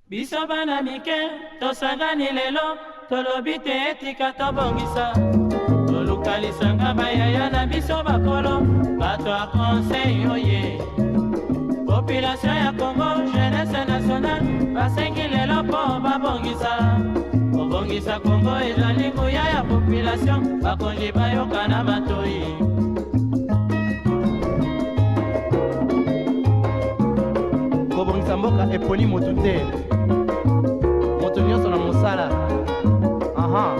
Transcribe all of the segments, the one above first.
Biso bana mike, tosangani lelo, tolobi te etika tobongisa. Toluka lisanga bayaya na biso bakolo, bato a conseil oye. Population ya Congo, jeunesse nationale, basengi lelo po babongisa. Kobongisa Congo ezali nguya ya population, bakonzi bayoka na matoi. Kobongisa mboka eponi motu te. Moto nyonso na mosala. Aha,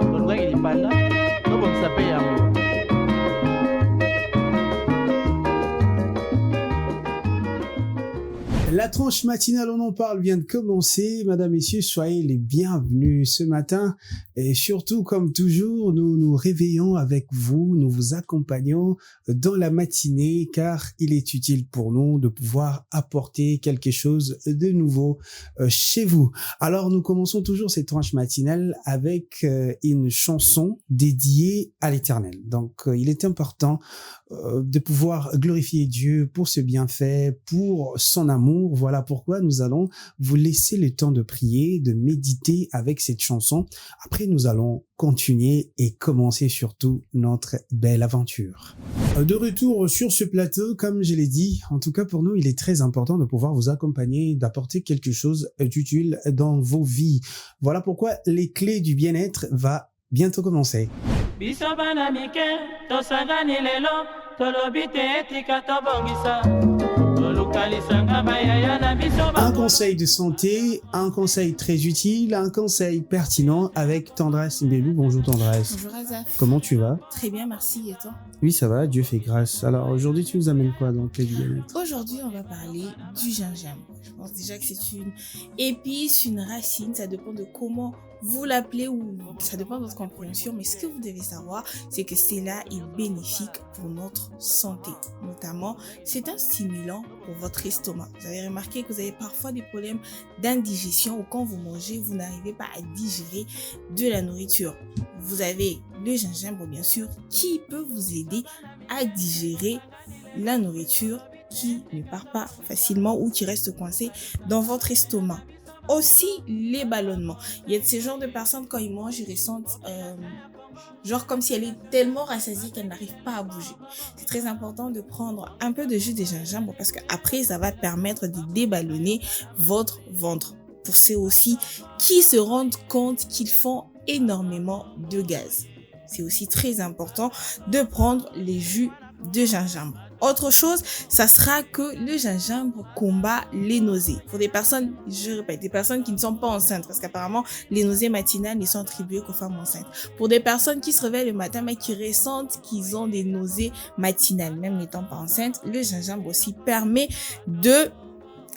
tolukaki lipanda, tobongisa pe yango. La tranche matinale, on en parle, vient de commencer. Mesdames, Messieurs, soyez les bienvenus ce matin. Et surtout, comme toujours, nous nous réveillons avec vous, nous vous accompagnons dans la matinée car il est utile pour nous de pouvoir apporter quelque chose de nouveau chez vous. Alors, nous commençons toujours cette tranche matinale avec une chanson dédiée à l'Éternel. Donc, il est important de pouvoir glorifier Dieu pour ce bienfait, pour son amour. Voilà pourquoi nous allons vous laisser le temps de prier, de méditer avec cette chanson. Après, nous allons continuer et commencer surtout notre belle aventure. De retour sur ce plateau, comme je l'ai dit, en tout cas pour nous, il est très important de pouvoir vous accompagner, d'apporter quelque chose d'utile dans vos vies. Voilà pourquoi les clés du bien-être va bientôt commencer. Biso bana mike, tosangani lelo, tolobi te etika tobongisa. Toluka lisanga bayaya na biso bakolo. Un conseil de santé, un conseil très utile, un conseil pertinent avec Tendresse Mbelou. Bonjour Tendresse. Bonjour Azaf. Comment tu vas? Très bien, merci. Et toi? Oui, ça va, Dieu fait grâce. Alors aujourd'hui, tu nous amènes quoi dans le bien-être? Aujourd'hui, on va parler du gingembre. Je pense déjà que c'est une épice, une racine. Ça dépend de comment vous l'appelez ou ça dépend de votre compréhension. Mais ce que vous devez savoir, c'est que cela est bénéfique pour notre santé. Notamment, c'est un stimulant pour votre estomac. Vous avez remarqué que vous avez parfois des problèmes d'indigestion ou quand vous mangez, vous n'arrivez pas à digérer de la nourriture. Vous avez le gingembre, bien sûr, qui peut vous aider à digérer la nourriture qui ne part pas facilement ou qui reste coincée dans votre estomac. Aussi, les ballonnements. Il y a de ces genres de personnes, quand ils mangent, ils ressentent genre comme si elle est tellement rassasiée qu'elle n'arrive pas à bouger. C'est très important de prendre un peu de jus de gingembre parce qu'après, ça va permettre de déballonner votre ventre. Pour ceux aussi qui se rendent compte qu'ils font énormément de gaz. C'est aussi très important de prendre les jus de gingembre. Autre chose, ça sera que le gingembre combat les nausées. Pour des personnes, je répète, des personnes qui ne sont pas enceintes, parce qu'apparemment, les nausées matinales ne sont attribuées qu'aux femmes enceintes. Pour des personnes qui se réveillent le matin, mais qui ressentent qu'ils ont des nausées matinales, même n'étant pas enceintes, le gingembre aussi permet de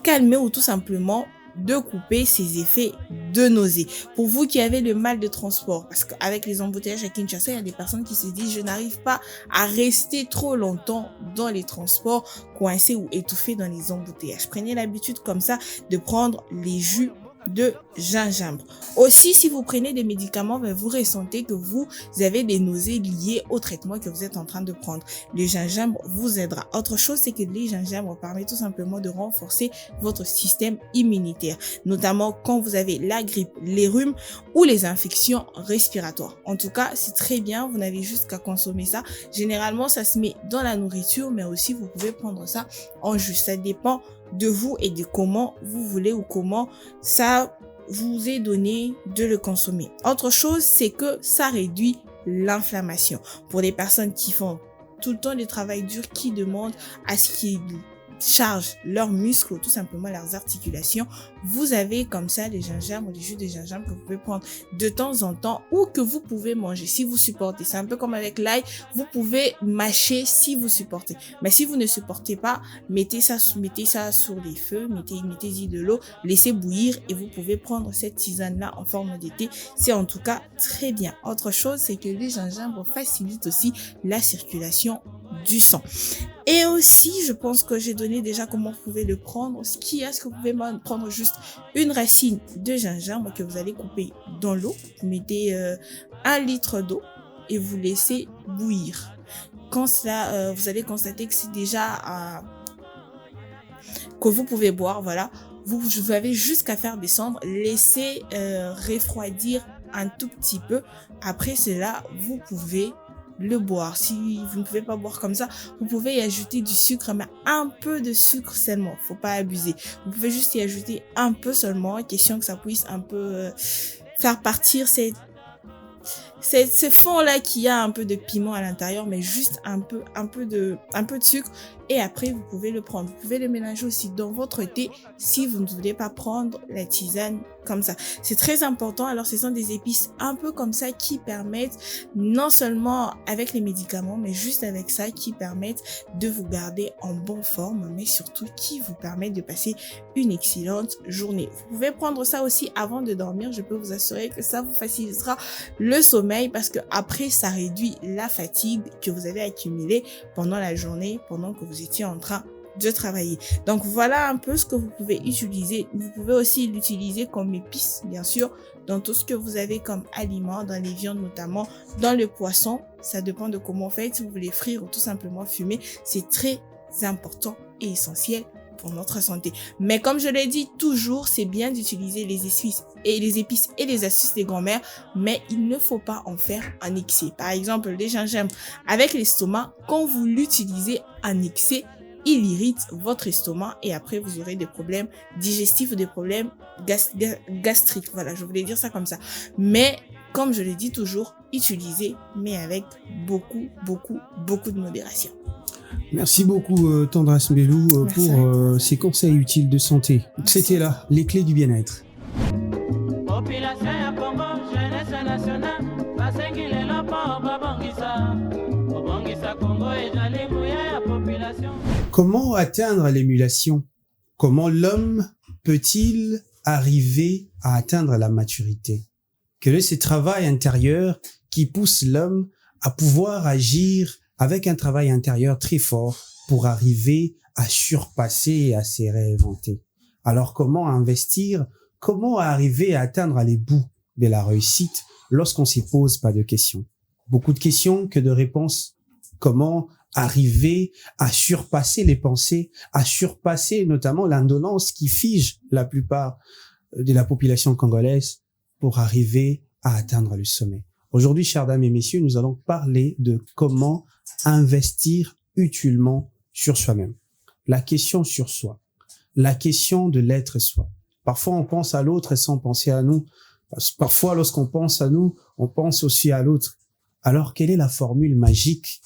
calmer ou tout simplement de couper ces effets de nausée. Pour vous qui avez le mal de transport, parce qu'avec les embouteillages à Kinshasa, il y a des personnes qui se disent je n'arrive pas à rester trop longtemps dans les transports, coincés ou étouffés dans les embouteillages. Prenez l'habitude comme ça de prendre les jus de gingembre. Aussi, si vous prenez des médicaments, vous ressentez que vous avez des nausées liées au traitement que vous êtes en train de prendre. Le gingembre vous aidera. Autre chose, c'est que les gingembre permet tout simplement de renforcer votre système immunitaire, notamment quand vous avez la grippe, les rhumes ou les infections respiratoires. En tout cas, c'est très bien. Vous n'avez juste qu'à consommer ça. Généralement, ça se met dans la nourriture, mais aussi vous pouvez prendre ça en jus. Ça dépend de vous et de comment vous voulez ou comment ça vous est donné de le consommer. Autre chose, c'est que ça réduit l'inflammation. Pour des personnes qui font tout le temps du travail dur, qui demandent à ce qu'ils chargent leurs muscles ou tout simplement leurs articulations, vous avez comme ça des gingembre, des jus de gingembre que vous pouvez prendre de temps en temps ou que vous pouvez manger si vous supportez. C'est un peu comme avec l'ail, vous pouvez mâcher si vous supportez. Mais si vous ne supportez pas, mettez ça sur les feux, mettez-y de l'eau, laissez bouillir et vous pouvez prendre cette tisane-là en forme de thé. C'est en tout cas très bien. Autre chose, c'est que le gingembre facilite aussi la circulation du sang. Et aussi, je pense que j'ai donné déjà comment vous pouvez le prendre. Ce que vous pouvez prendre juste une racine de gingembre que vous allez couper dans l'eau. Vous mettez 1 litre d'eau et vous laissez bouillir. Quand cela, vous allez constater que c'est déjà que vous pouvez boire, voilà. vous avez juste qu'à faire descendre, laisser refroidir un tout petit peu. Après cela, vous pouvez le boire. Si vous ne pouvez pas boire comme ça, vous pouvez y ajouter du sucre, mais un peu de sucre seulement. Faut pas abuser. Vous pouvez juste y ajouter un peu seulement, question que ça puisse un peu faire partir ce fond-là qui a un peu de piment à l'intérieur, mais juste un peu de sucre. Et après, vous pouvez le prendre. Vous pouvez le mélanger aussi dans votre thé si vous ne voulez pas prendre la tisane comme ça. C'est très important. Alors, ce sont des épices un peu comme ça qui permettent, non seulement avec les médicaments, mais juste avec ça, qui permettent de vous garder en bonne forme, mais surtout qui vous permettent de passer une excellente journée. Vous pouvez prendre ça aussi avant de dormir. Je peux vous assurer que ça vous facilitera le sommeil parce que après, ça réduit la fatigue que vous avez accumulée pendant la journée, pendant que vous étiez en train de travailler. Donc voilà un peu ce que vous pouvez utiliser. Vous pouvez aussi l'utiliser comme épice, bien sûr, dans tout ce que vous avez comme aliment, dans les viandes notamment, dans le poisson. Ça dépend de comment vous faites. Si vous voulez frire ou tout simplement fumer, c'est très important et essentiel pour notre santé. Mais comme je l'ai dit toujours, c'est bien d'utiliser les épices et les astuces des grand-mères, mais il ne faut pas en faire un excès. Par exemple, le gingembre avec l'estomac, quand vous l'utilisez en excès, il irrite votre estomac et après vous aurez des problèmes digestifs ou des problèmes gastriques. Voilà, je voulais dire ça comme ça. Mais comme je le dis toujours, utilisez, mais avec beaucoup de modération. Merci beaucoup Tendras Mbelou pour ces conseils utiles de santé. C'était là, les clés du bien-être. Population ya Congo, jeunesse nationale, basengi lelo po babongisa. Babongisa Congo ezali nguya ya population. Comment atteindre l'émulation? Comment l'homme peut-il arriver à atteindre la maturité? Quel est ce travail intérieur qui pousse l'homme à pouvoir agir avec un travail intérieur très fort pour arriver à surpasser et à se réinventer? Alors comment investir? Comment arriver à atteindre les bouts de la réussite lorsqu'on ne se pose pas de questions? Beaucoup de questions que de réponses. Comment arriver à surpasser les pensées, à surpasser notamment l'indolence qui fige la plupart de la population congolaise pour arriver à atteindre le sommet? Aujourd'hui, chers dames et messieurs, nous allons parler de comment investir utilement sur soi-même. La question sur soi. La question de l'être soi. Parfois, on pense à l'autre sans penser à nous. Parfois, lorsqu'on pense à nous, on pense aussi à l'autre. Alors, quelle est la formule magique?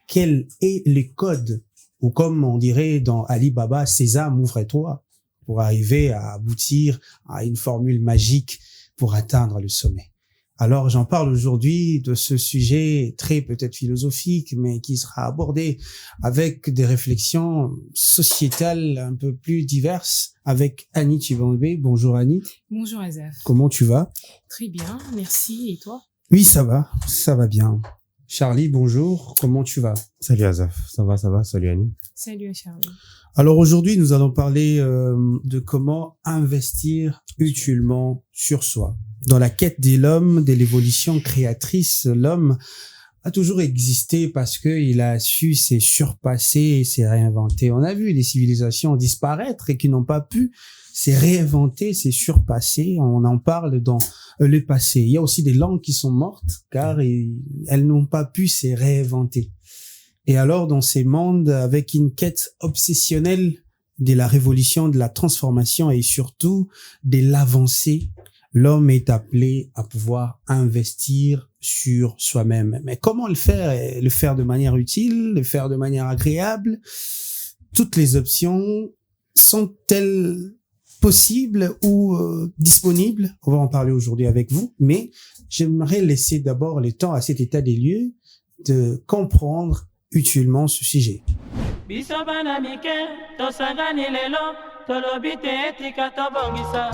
Quel est le code? Ou comme on dirait dans Ali Baba, Sésame, ouvre-toi, pour arriver à aboutir à une formule magique pour atteindre le sommet. Alors, j'en parle aujourd'hui de ce sujet très peut-être philosophique, mais qui sera abordé avec des réflexions sociétales un peu plus diverses avec Annie Chibombe. Bonjour Annie. Bonjour Azaf. Comment tu vas? Très bien, merci. Et toi? Oui, ça va bien. Charlie, bonjour. Comment tu vas? Salut Azaf, ça va, salut Annie. Salut Charlie. Alors aujourd'hui, nous allons parler de comment investir utilement sur soi. Dans la quête de l'homme, de l'évolution créatrice, l'homme a toujours existé parce qu'il a su se surpasser et se réinventer. On a vu des civilisations disparaître et qui n'ont pas pu se réinventer, se surpasser. On en parle dans le passé. Il y a aussi des langues qui sont mortes car elles n'ont pas pu se réinventer. Et alors, dans ces mondes, avec une quête obsessionnelle de la révolution, de la transformation et surtout de l'avancée, l'homme est appelé à pouvoir investir sur soi-même. Mais comment le faire? Le faire de manière utile, le faire de manière agréable? Toutes les options sont-elles possibles ou disponibles? On va en parler aujourd'hui avec vous, mais j'aimerais laisser d'abord le temps à cet état des lieux de comprendre utilement ce sujet. Biso bana mike, tosangani lelo, tolobi te etika tobongisa.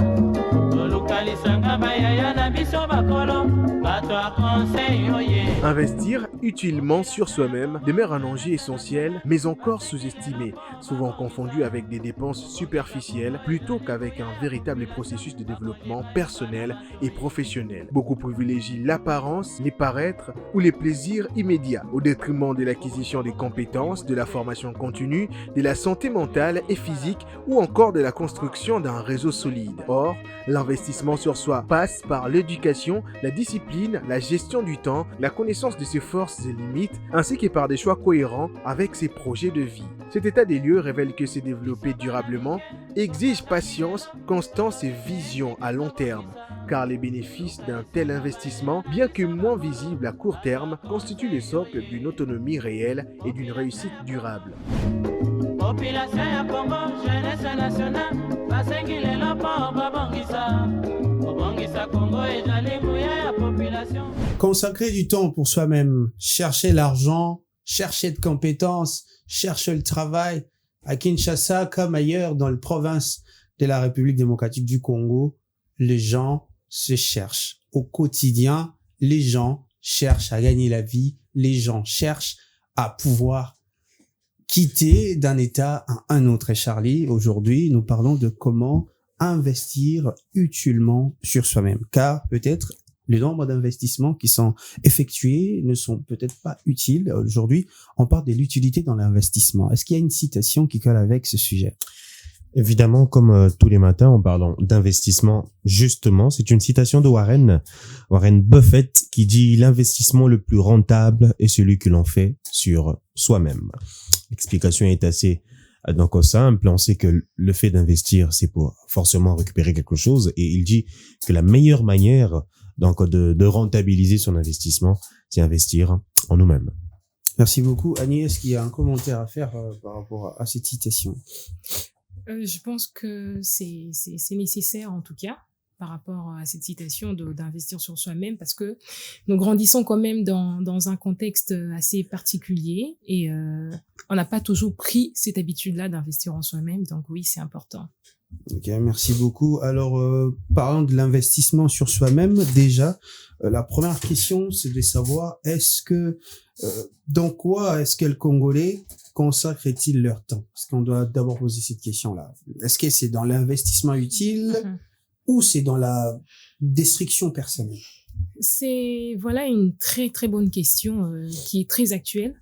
Tolukalisanga bayaya na biso bakolo, bato conseil, oh yeah. Investir utilement sur soi-même demeure un enjeu essentiel, mais encore sous-estimé, souvent confondu avec des dépenses superficielles plutôt qu'avec un véritable processus de développement personnel et professionnel. Beaucoup privilégient l'apparence, les paraîtres ou les plaisirs immédiats, au détriment de l'acquisition des compétences, de la formation continue, de la santé mentale et physique ou encore de la construction d'un réseau solide. Or, l'investissement sur soi passe par l'éducation, la discipline, la gestion du temps, la connaissance de ses forces et limites, ainsi que par des choix cohérents avec ses projets de vie. Cet état des lieux révèle que se développer durablement exige patience, constance et vision à long terme, car les bénéfices d'un tel investissement, bien que moins visibles à court terme, constituent le socle d'une autonomie réelle et d'une réussite durable. Population ya Congo, jeunesse nationale, basengi lelo po babongisa. Babongisa Congo ezali nguya ya population. Consacrer du temps pour soi-même, chercher l'argent, chercher de compétences, chercher le travail. À Kinshasa, comme ailleurs dans les provinces de la République démocratique du Congo, les gens se cherchent. Au quotidien, les gens cherchent à gagner la vie, les gens cherchent à pouvoir quitter d'un état à un autre. Et Charlie, aujourd'hui, nous parlons de comment investir utilement sur soi-même. Car peut-être le nombre d'investissements qui sont effectués ne sont peut-être pas utiles. Aujourd'hui, on parle de l'utilité dans l'investissement. Est-ce qu'il y a une citation qui colle avec ce sujet? Évidemment, comme tous les matins, en parlant d'investissement, justement, c'est une citation de Warren Buffett qui dit « L'investissement le plus rentable est celui que l'on fait sur soi-même ». L'explication est assez donc simple. On sait que le fait d'investir, c'est pour forcément récupérer quelque chose. Et il dit que la meilleure manière donc de rentabiliser son investissement, c'est investir en nous-mêmes. Merci beaucoup. Annie, est-ce qu'il y a un commentaire à faire par rapport à cette citation? Je pense que c'est nécessaire, en tout cas, par rapport à cette citation d'investir sur soi-même, parce que nous grandissons quand même dans un contexte assez particulier et on n'a pas toujours pris cette habitude-là d'investir en soi-même. Donc oui, c'est important. Ok, merci beaucoup. Alors, parlant de l'investissement sur soi-même, déjà, la première question, c'est de savoir dans quoi est-ce que les Congolais consacrent-ils leur temps? Parce qu'on doit d'abord poser cette question-là. Est-ce que c'est dans l'investissement utile ou c'est dans la destruction personnelle? C'est une très très bonne question qui est très actuelle.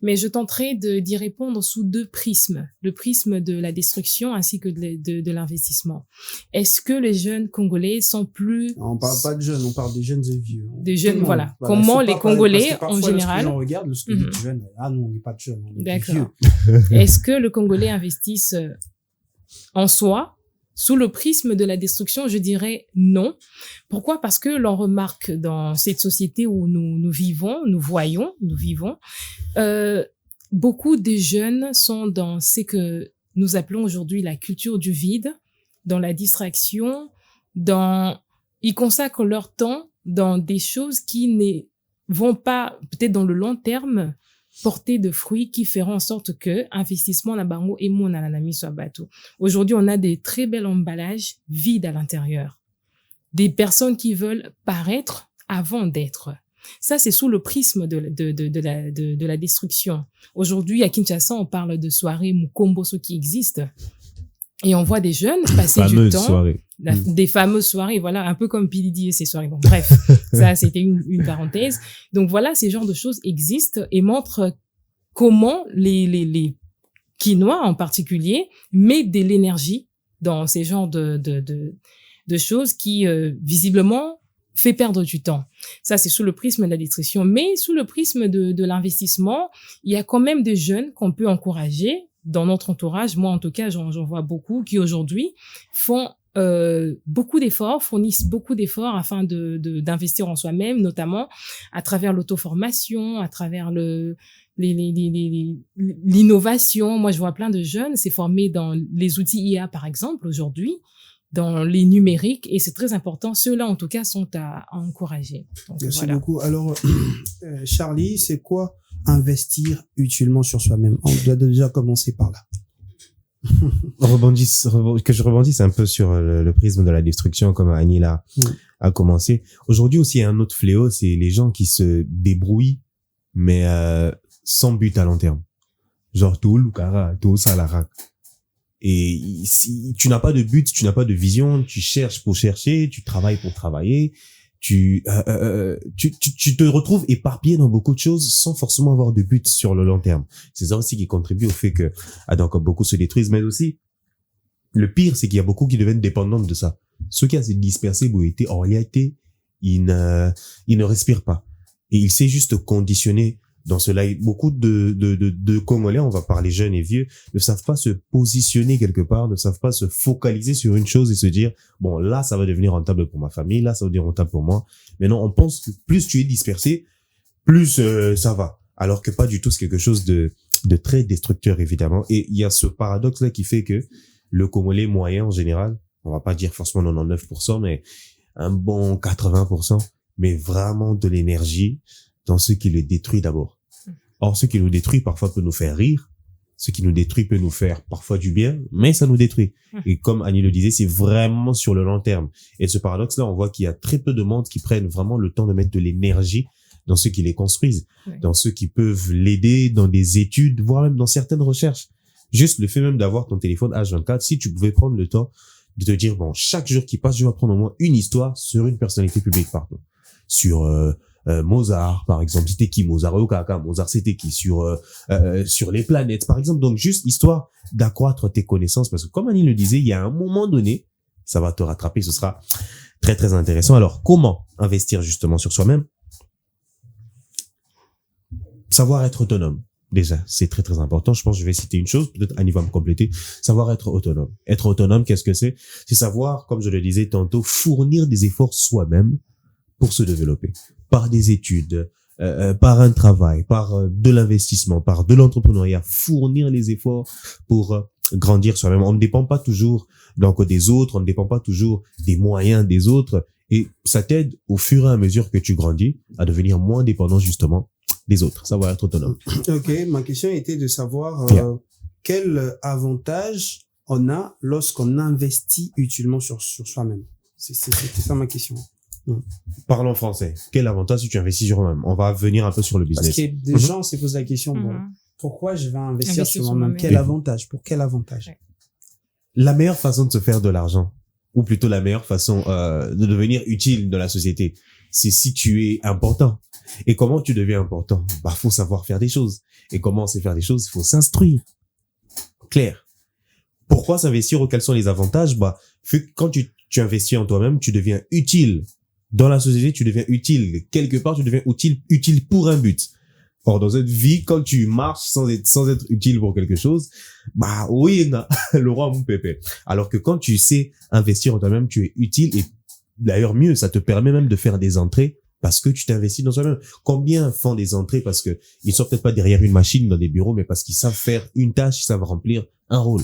Mais je tenterai d'y répondre sous deux prismes. Le prisme de la destruction ainsi que de l'investissement. Est-ce que les jeunes Congolais sont plus... On parle pas de jeunes, on parle des jeunes et vieux. Des jeunes, voilà. Comment les Congolais, en général... On regarde, lorsque les jeunes, non, on n'est pas de jeunes, on est D'accord. vieux. Est-ce que le Congolais investisse en soi? Sous le prisme de la destruction, je dirais non. Pourquoi? Parce que l'on remarque dans cette société où nous vivons, beaucoup de jeunes sont dans ce que nous appelons aujourd'hui la culture du vide, dans la distraction, ils consacrent leur temps dans des choses qui ne vont pas, peut-être dans le long terme, porter de fruits qui feront en sorte que investissement na bango et mon ananami soit bateau. Aujourd'hui, on a des très bels emballages vides à l'intérieur. Des personnes qui veulent paraître avant d'être. Ça, c'est sous le prisme de la destruction. Aujourd'hui, à Kinshasa, on parle de soirées Mukomboso qui existent. Et on voit des jeunes passer du temps. Des fameuses soirées, voilà, un peu comme Pilidi et ses soirées. Bon, bref, ça, c'était une parenthèse. Donc voilà, ces genres de choses existent et montrent comment les Quinois en particulier mettent de l'énergie dans ces genres de choses qui, visiblement, fait perdre du temps. Ça, c'est sous le prisme de la destruction. Mais sous le prisme de l'investissement, il y a quand même des jeunes qu'on peut encourager dans notre entourage. Moi, en tout cas, j'en vois beaucoup qui aujourd'hui font beaucoup d'efforts, fournissent beaucoup d'efforts afin d'investir en soi-même, notamment à travers l'auto-formation, à travers l'innovation. Moi, je vois plein de jeunes s'est formés dans les outils IA, par exemple, aujourd'hui, dans les numériques, et c'est très important. Ceux-là, en tout cas, sont à encourager. Donc, merci beaucoup. Alors, Charlie, c'est quoi investir utilement sur soi-même? On doit déjà commencer par là. Que je rebondisse un peu sur le prisme de la destruction, comme Annie l'a à commencer. Aujourd'hui aussi, il y a un autre fléau, c'est les gens qui se débrouillent, mais sans but à long terme. Genre, tout le cara, tout ça la rac. Et si tu n'as pas de but, tu n'as pas de vision, tu cherches pour chercher, tu travailles pour travailler, tu te retrouves éparpillé dans beaucoup de choses sans forcément avoir de but sur le long terme. C'est ça aussi qui contribue au fait que donc beaucoup se détruisent, mais aussi le pire, c'est qu'il y a beaucoup qui deviennent dépendants de ça. Ceux qui ont se dispersé, en réalité, ils ne respirent pas. Et il s'est juste conditionné dans cela. Beaucoup de Congolais, on va parler jeunes et vieux, ne savent pas se positionner quelque part, ne savent pas se focaliser sur une chose et se dire, bon, là, ça va devenir rentable pour ma famille, là, ça va devenir rentable pour moi. Mais non, on pense que plus tu es dispersé, plus ça va. Alors que pas du tout, c'est quelque chose de très destructeur, évidemment. Et il y a ce paradoxe-là qui fait que le Congolais moyen, en général, on va pas dire forcément 99%, mais un bon 80%, mais vraiment de l'énergie dans ce qui le détruit d'abord. Or, ce qui nous détruit parfois peut nous faire rire, ce qui nous détruit peut nous faire parfois du bien, mais ça nous détruit. Et comme Annie le disait, c'est vraiment sur le long terme. Et ce paradoxe-là, on voit qu'il y a très peu de monde qui prennent vraiment le temps de mettre de l'énergie dans ceux qui les construisent, dans ceux qui peuvent l'aider dans des études, voire même dans certaines recherches. Juste le fait même d'avoir ton téléphone H24, si tu pouvais prendre le temps de te dire, bon, chaque jour qui passe, je vais prendre au moins une histoire sur une personnalité publique, pardon. Sur Mozart, par exemple. C'était qui Mozart? Mozart, c'était qui? Sur les planètes, par exemple. Donc, juste histoire d'accroître tes connaissances. Parce que comme Annie le disait, il y a un moment donné, ça va te rattraper. Ce sera très, très intéressant. Alors, comment investir justement sur soi-même? Savoir être autonome. Déjà, c'est très, très important. Je pense que je vais citer une chose. Peut-être Annie va me compléter. Savoir être autonome. Être autonome, qu'est-ce que c'est? C'est savoir, comme je le disais tantôt, fournir des efforts soi-même pour se développer. Par des études, par un travail, par de l'investissement, par de l'entrepreneuriat. Fournir les efforts pour grandir soi-même. On ne dépend pas toujours donc des autres. On ne dépend pas toujours des moyens des autres. Et ça t'aide au fur et à mesure que tu grandis à devenir moins dépendant justement des autres, savoir être autonome. Ok, ma question était de savoir quel avantage on a lorsqu'on investit utilement sur soi-même. C'était ça ma question. Parlons français. Quel avantage si tu investis sur toi-même? On va venir un peu sur le business. Parce que des gens se posent la question, bon, pourquoi je vais investir sur moi-même? Quel avantage? Pour quel avantage? La meilleure façon de se faire de l'argent, ou plutôt la meilleure façon de devenir utile dans la société, c'est si tu es important. Et comment tu deviens important? Faut savoir faire des choses. Et comment on sait faire des choses? Il faut s'instruire. Clair. Pourquoi s'investir ou quels sont les avantages? Quand tu investis en toi-même, tu deviens utile. Dans la société, tu deviens utile. Quelque part, tu deviens utile pour un but. Or, dans cette vie, quand tu marches sans être utile pour quelque chose, oui, le roi mon pépé. Alors que quand tu sais investir en toi-même, tu es utile et d'ailleurs mieux, ça te permet même de faire des entrées parce que tu t'investis dans toi-même. Combien font des entrées parce que ils sont peut-être pas derrière une machine dans des bureaux, mais parce qu'ils savent faire une tâche, ils savent remplir un rôle.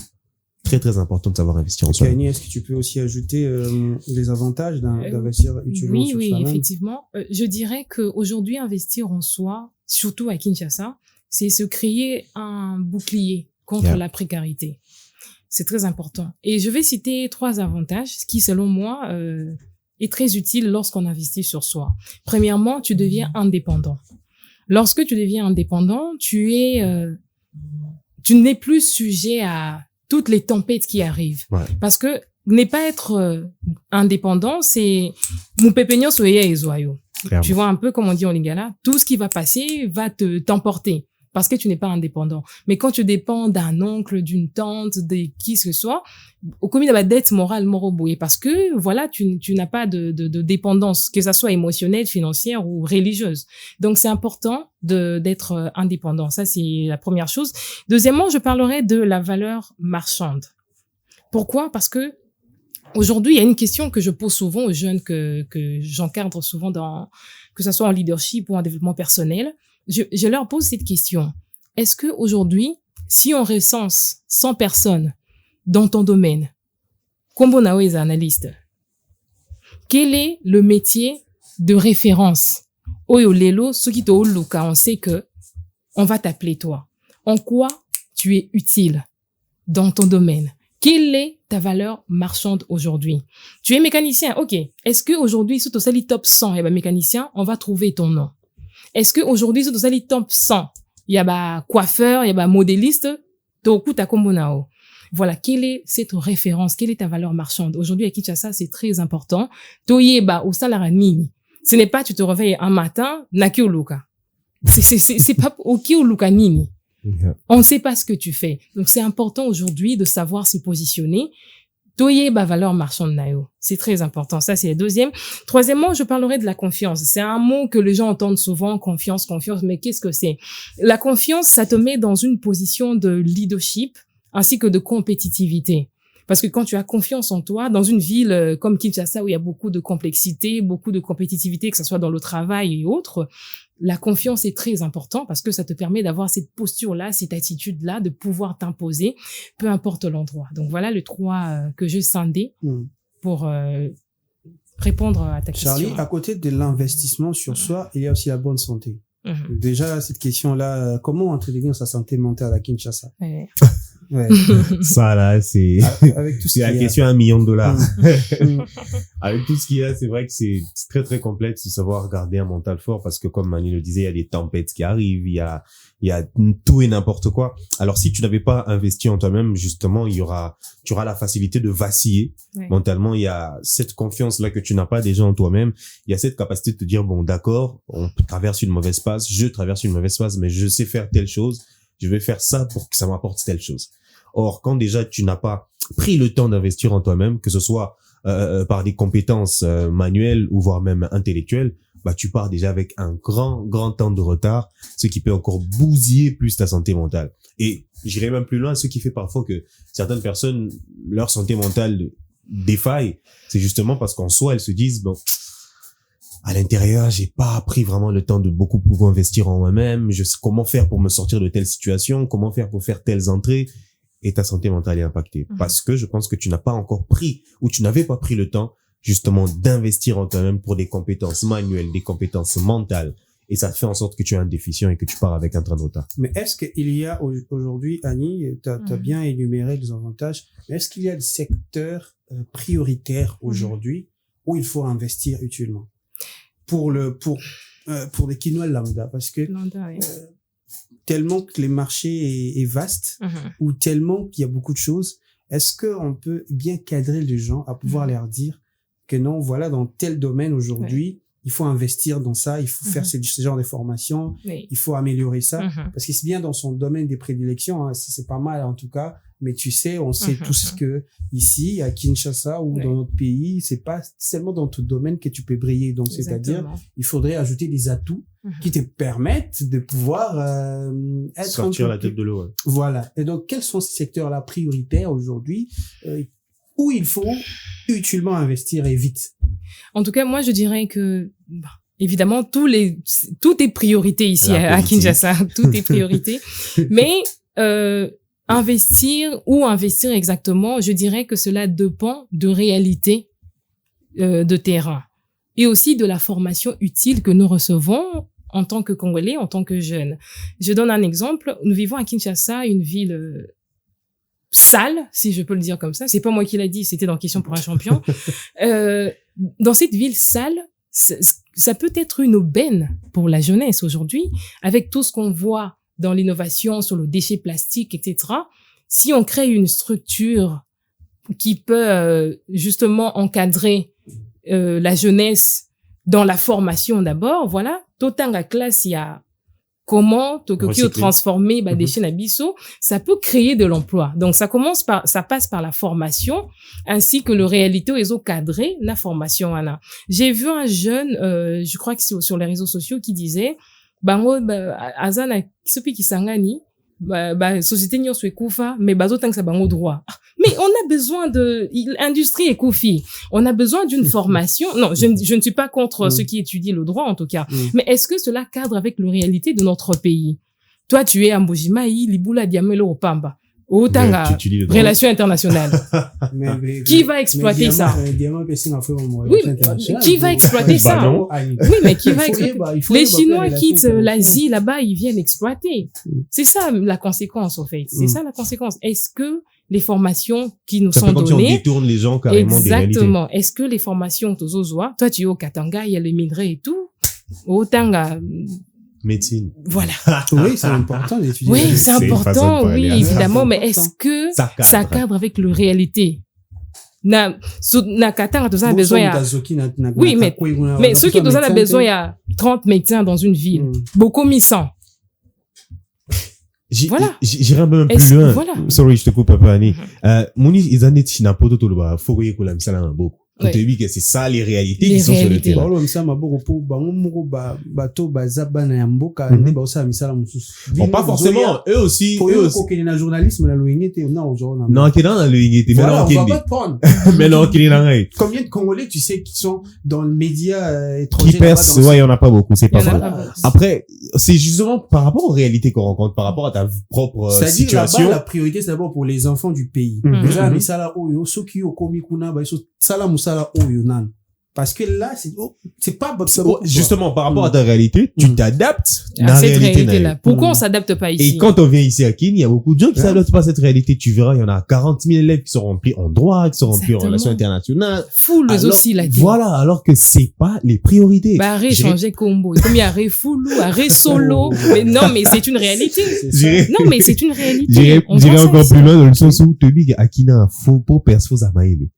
Très, très important de savoir investir en soi. Annie, est-ce que tu peux aussi ajouter les avantages d'investir utilement sur soi-même? Oui, effectivement. Je dirais qu'aujourd'hui, investir en soi, surtout à Kinshasa, c'est se créer un bouclier contre la précarité. C'est très important. Et je vais citer 3 avantages qui, selon moi, est très utile lorsqu'on investit sur soi. Premièrement, tu deviens indépendant. Lorsque tu deviens indépendant, tu n'es plus sujet à toutes les tempêtes qui arrivent. Ouais. Parce que ne pas être indépendant, c'est mon pépignon soyez et zoyo. Tu vois un peu comme on dit en lingala, tout ce qui va passer va t'emporter parce que tu n'es pas indépendant. Mais quand tu dépends d'un oncle, d'une tante, de qui que ce soit, au commis de la dette morale morobouée parce que voilà, tu n'as pas de dépendance, que ça soit émotionnelle, financière ou religieuse. Donc c'est important d'être indépendant. Ça c'est la première chose. Deuxièmement, je parlerai de la valeur marchande. Pourquoi? Parce que aujourd'hui, il y a une question que je pose souvent aux jeunes que j'encadre souvent que ça soit en leadership ou en développement personnel. Je leur pose cette question. Est-ce que aujourd'hui, si on recense 100 personnes dans ton domaine, Kombo Nao est analyste, quel est le métier de référence? Oyo Lelo, ce qui te luka, on sait que on va t'appeler toi. En quoi tu es utile dans ton domaine? quelle est ta valeur marchande aujourd'hui? Tu es mécanicien, ok. Est-ce que aujourd'hui, si tu as top 100, il y a mécanicien, on va trouver ton nom. Est-ce que aujourd'hui, si tu as top 100, il y a coiffeur, il y a modéliste, toku ta kombonao. Voilà, quelle est cette référence? Quelle est ta valeur marchande? Aujourd'hui, à Kinshasa, c'est très important. Toyeba au salaire nini. Ce n'est pas tu te réveilles un matin, naki oluka. C'est pas ok oluka nini. On ne sait pas ce que tu fais. Donc, c'est important aujourd'hui de savoir se positionner. Toyeba valeur marchande nayo. C'est très important. Ça, c'est le deuxième. Troisièmement, je parlerai de la confiance. C'est un mot que les gens entendent souvent, confiance. Mais qu'est-ce que c'est? La confiance, ça te met dans une position de leadership ainsi que de compétitivité. Parce que quand tu as confiance en toi, dans une ville comme Kinshasa où il y a beaucoup de complexité, beaucoup de compétitivité, que ce soit dans le travail et autres, la confiance est très importante parce que ça te permet d'avoir cette posture-là, cette attitude-là, de pouvoir t'imposer, peu importe l'endroit. Donc voilà les trois que j'ai scindés pour répondre à ta question. Charlie, à côté de l'investissement sur soi, il y a aussi la bonne santé. Déjà, cette question-là, comment entretenir sa santé mentale à Kinshasa? Ouais. Ça, là, c'est, avec tout ce c'est la question à $1 million. Avec tout ce qu'il y a, c'est vrai que c'est très, très complexe de savoir garder un mental fort parce que, comme Mani le disait, il y a des tempêtes qui arrivent, il y a tout et n'importe quoi. Alors, si tu n'avais pas investi en toi-même, justement, tu auras la facilité de vaciller. Mentalement, il y a cette confiance-là que tu n'as pas déjà en toi-même. Il y a cette capacité de te dire, bon, d'accord, on traverse une mauvaise passe, je traverse une mauvaise passe, mais je sais faire telle chose. Je vais faire ça pour que ça m'apporte telle chose. Or, quand déjà tu n'as pas pris le temps d'investir en toi-même, que ce soit par des compétences manuelles ou voire même intellectuelles, bah tu pars déjà avec un grand temps de retard, ce qui peut encore bousiller plus ta santé mentale. Et j'irai même plus loin, ce qui fait parfois que certaines personnes, leur santé mentale défaille, c'est justement parce qu'en soi elles se disent bon, à l'intérieur, j'ai pas pris vraiment le temps de beaucoup investir en moi-même. Je sais comment faire pour me sortir de telle situation, comment faire pour faire telles entrées. Et ta santé mentale est impactée. Parce que je pense que tu n'as pas encore pris, ou tu n'avais pas pris le temps, justement, d'investir en toi-même pour des compétences manuelles, des compétences mentales. Et ça fait en sorte que tu es un déficient et que tu pars avec un train de retard. Mais est-ce qu'il y a aujourd'hui, Annie, t'as bien énuméré les avantages, mais est-ce qu'il y a des secteurs prioritaires aujourd'hui où il faut investir utilement? Pour les quinoa lambda, parce que tellement que les marchés est vaste ou tellement qu'il y a beaucoup de choses, est-ce qu'on peut bien cadrer les gens à pouvoir leur dire que non, voilà, dans tel domaine aujourd'hui, il faut investir dans ça, il faut faire ce genre de formation, il faut améliorer ça, parce que c'est bien dans son domaine des prédilections, hein, c'est pas mal en tout cas, mais tu sais, on sait tous que ici, à Kinshasa ou dans notre pays, c'est pas seulement dans tout domaine que tu peux briller. Donc, c'est-à-dire, il faudrait ajouter des atouts qui te permettent de pouvoir être sortir la tête de l'eau. Ouais. Voilà. Et donc, quels sont ces secteurs-là prioritaires aujourd'hui où il faut utilement investir et vite? En tout cas, moi, je dirais que évidemment, tout est priorité ici à Kinshasa. Tout est priorité. Mais investir exactement, je dirais que cela dépend de réalité de terrain et aussi de la formation utile que nous recevons en tant que Congolais, en tant que jeunes. Je donne un exemple. Nous vivons à Kinshasa, une ville sale, si je peux le dire comme ça. C'est pas moi qui l'a dit, c'était dans Question pour un champion. Dans cette ville sale, ça peut être une aubaine pour la jeunesse aujourd'hui, avec tout ce qu'on voit dans l'innovation sur le déchet plastique, etc. Si on crée une structure qui peut justement encadrer la jeunesse dans la formation d'abord, voilà, autant la classe, il y a comment Tokyo transformer déchets nabiso, ça peut créer de l'emploi. Donc ça passe par la formation ainsi que le réalité ils ont cadré la formation. J'ai vu un jeune, je crois que c'est sur les réseaux sociaux, qui disait bango azana kisopi kisangani société nyonso ekufa mais bazotanga sa bango droit. Mais on a besoin de industrie et Kofi. On a besoin d'une formation. Non, je ne suis pas contre ceux qui étudient le droit en tout cas. Mais est-ce que cela cadre avec la réalité de notre pays? Toi, tu es à Mbujimai, Libula Diamelo Opamba. Otanga, relations internationales. Qui va exploiter ça? Oui, qui va exploiter ça? Oui, mais qui va exploiter? Les Chinois quittent l'Asie là-bas, ils viennent exploiter. C'est ça la conséquence, en fait. C'est ça la conséquence. Est-ce que les formations qui nous Ça sont fait comme si on données. détourne les gens carrément des réalités. Exactement. Est-ce que les formations Tozozoa, toi tu es au Katanga, il y a le minerai et tout. Au Tanga, Médecine. voilà. Oui, c'est important d'étudier. Oui, c'est C'est une façon de important, parler, oui, hein. évidemment, mais C'est est-ce que Ça cadre. ça cadre avec la réalité? Na Katanga, tout ça a Bon, besoin, ça, il y a Tazoki na- Oui, na- mais- Kakwe, na- mais na- ceux qui na- nous ont médecin, besoin, il y a 30 médecins dans une ville. Mm. Beaucoup mis 100. Voilà. J'irai un peu même Est-ce- plus loin. voilà. Sorry, je te coupe un peu, Annie. Mouni, ils en étaient dans Poto Toloba. Faut que vous l'avez ça là, beaucoup. Pour Ouais. te dire que c'est ça les réalités Les qui sont sur le réalités. terrain. Balo msala maboko po bango moko bato bazaba na ya mboka Mhm. nde baosala misala mosusu. Bon, pas forcément. Eux aussi, eux aussi. kokende na journalisme na loyenge te na ozona. Non, qui est dans le Yingeti, mais Voilà, non, on qui va pas est te prendre. mais non, qui est dans le Combien de Congolais tu sais qui sont dans le média étranger qui perce, là-bas, dans ouais, il y en a pas beaucoup, c'est Il y pas en a mal. pas Voilà. beaucoup. Après, c'est justement par rapport aux réalités qu'on rencontre, par rapport à ta propre C'est-à-dire situation. là-bas, la priorité, c'est d'abord pour les enfants du pays. Mhm. Déjà, Mhm. misala oyo, soki yo komi kuna, ba, so, sala musala oyo, nan. Parce que là, c'est pas C'est- justement, par rapport à ta réalité, tu Mm. t'adaptes À la cette réalité. réalité-là. Pourquoi Mm. on s'adapte pas ici? Et quand on vient ici à Kin, il y a beaucoup de gens qui Ouais. s'adaptent pas à cette réalité. Tu verras, il y en a 40 000 élèves qui sont remplis en droit, qui sont remplis en Exactement. relations internationales. Foules Alors, aussi, la Voilà, alors que c'est pas les priorités. Bah, arrête, J'irais- changer combo. Comme il y a arrêt foulou, arrêt solo. Oh. Mais non, mais c'est une réalité. J'irais- Non, mais c'est une réalité. J'irais On voit ça encore ici. plus loin dans le sens où te dis Akina, faut pas perdre faux à Maïle.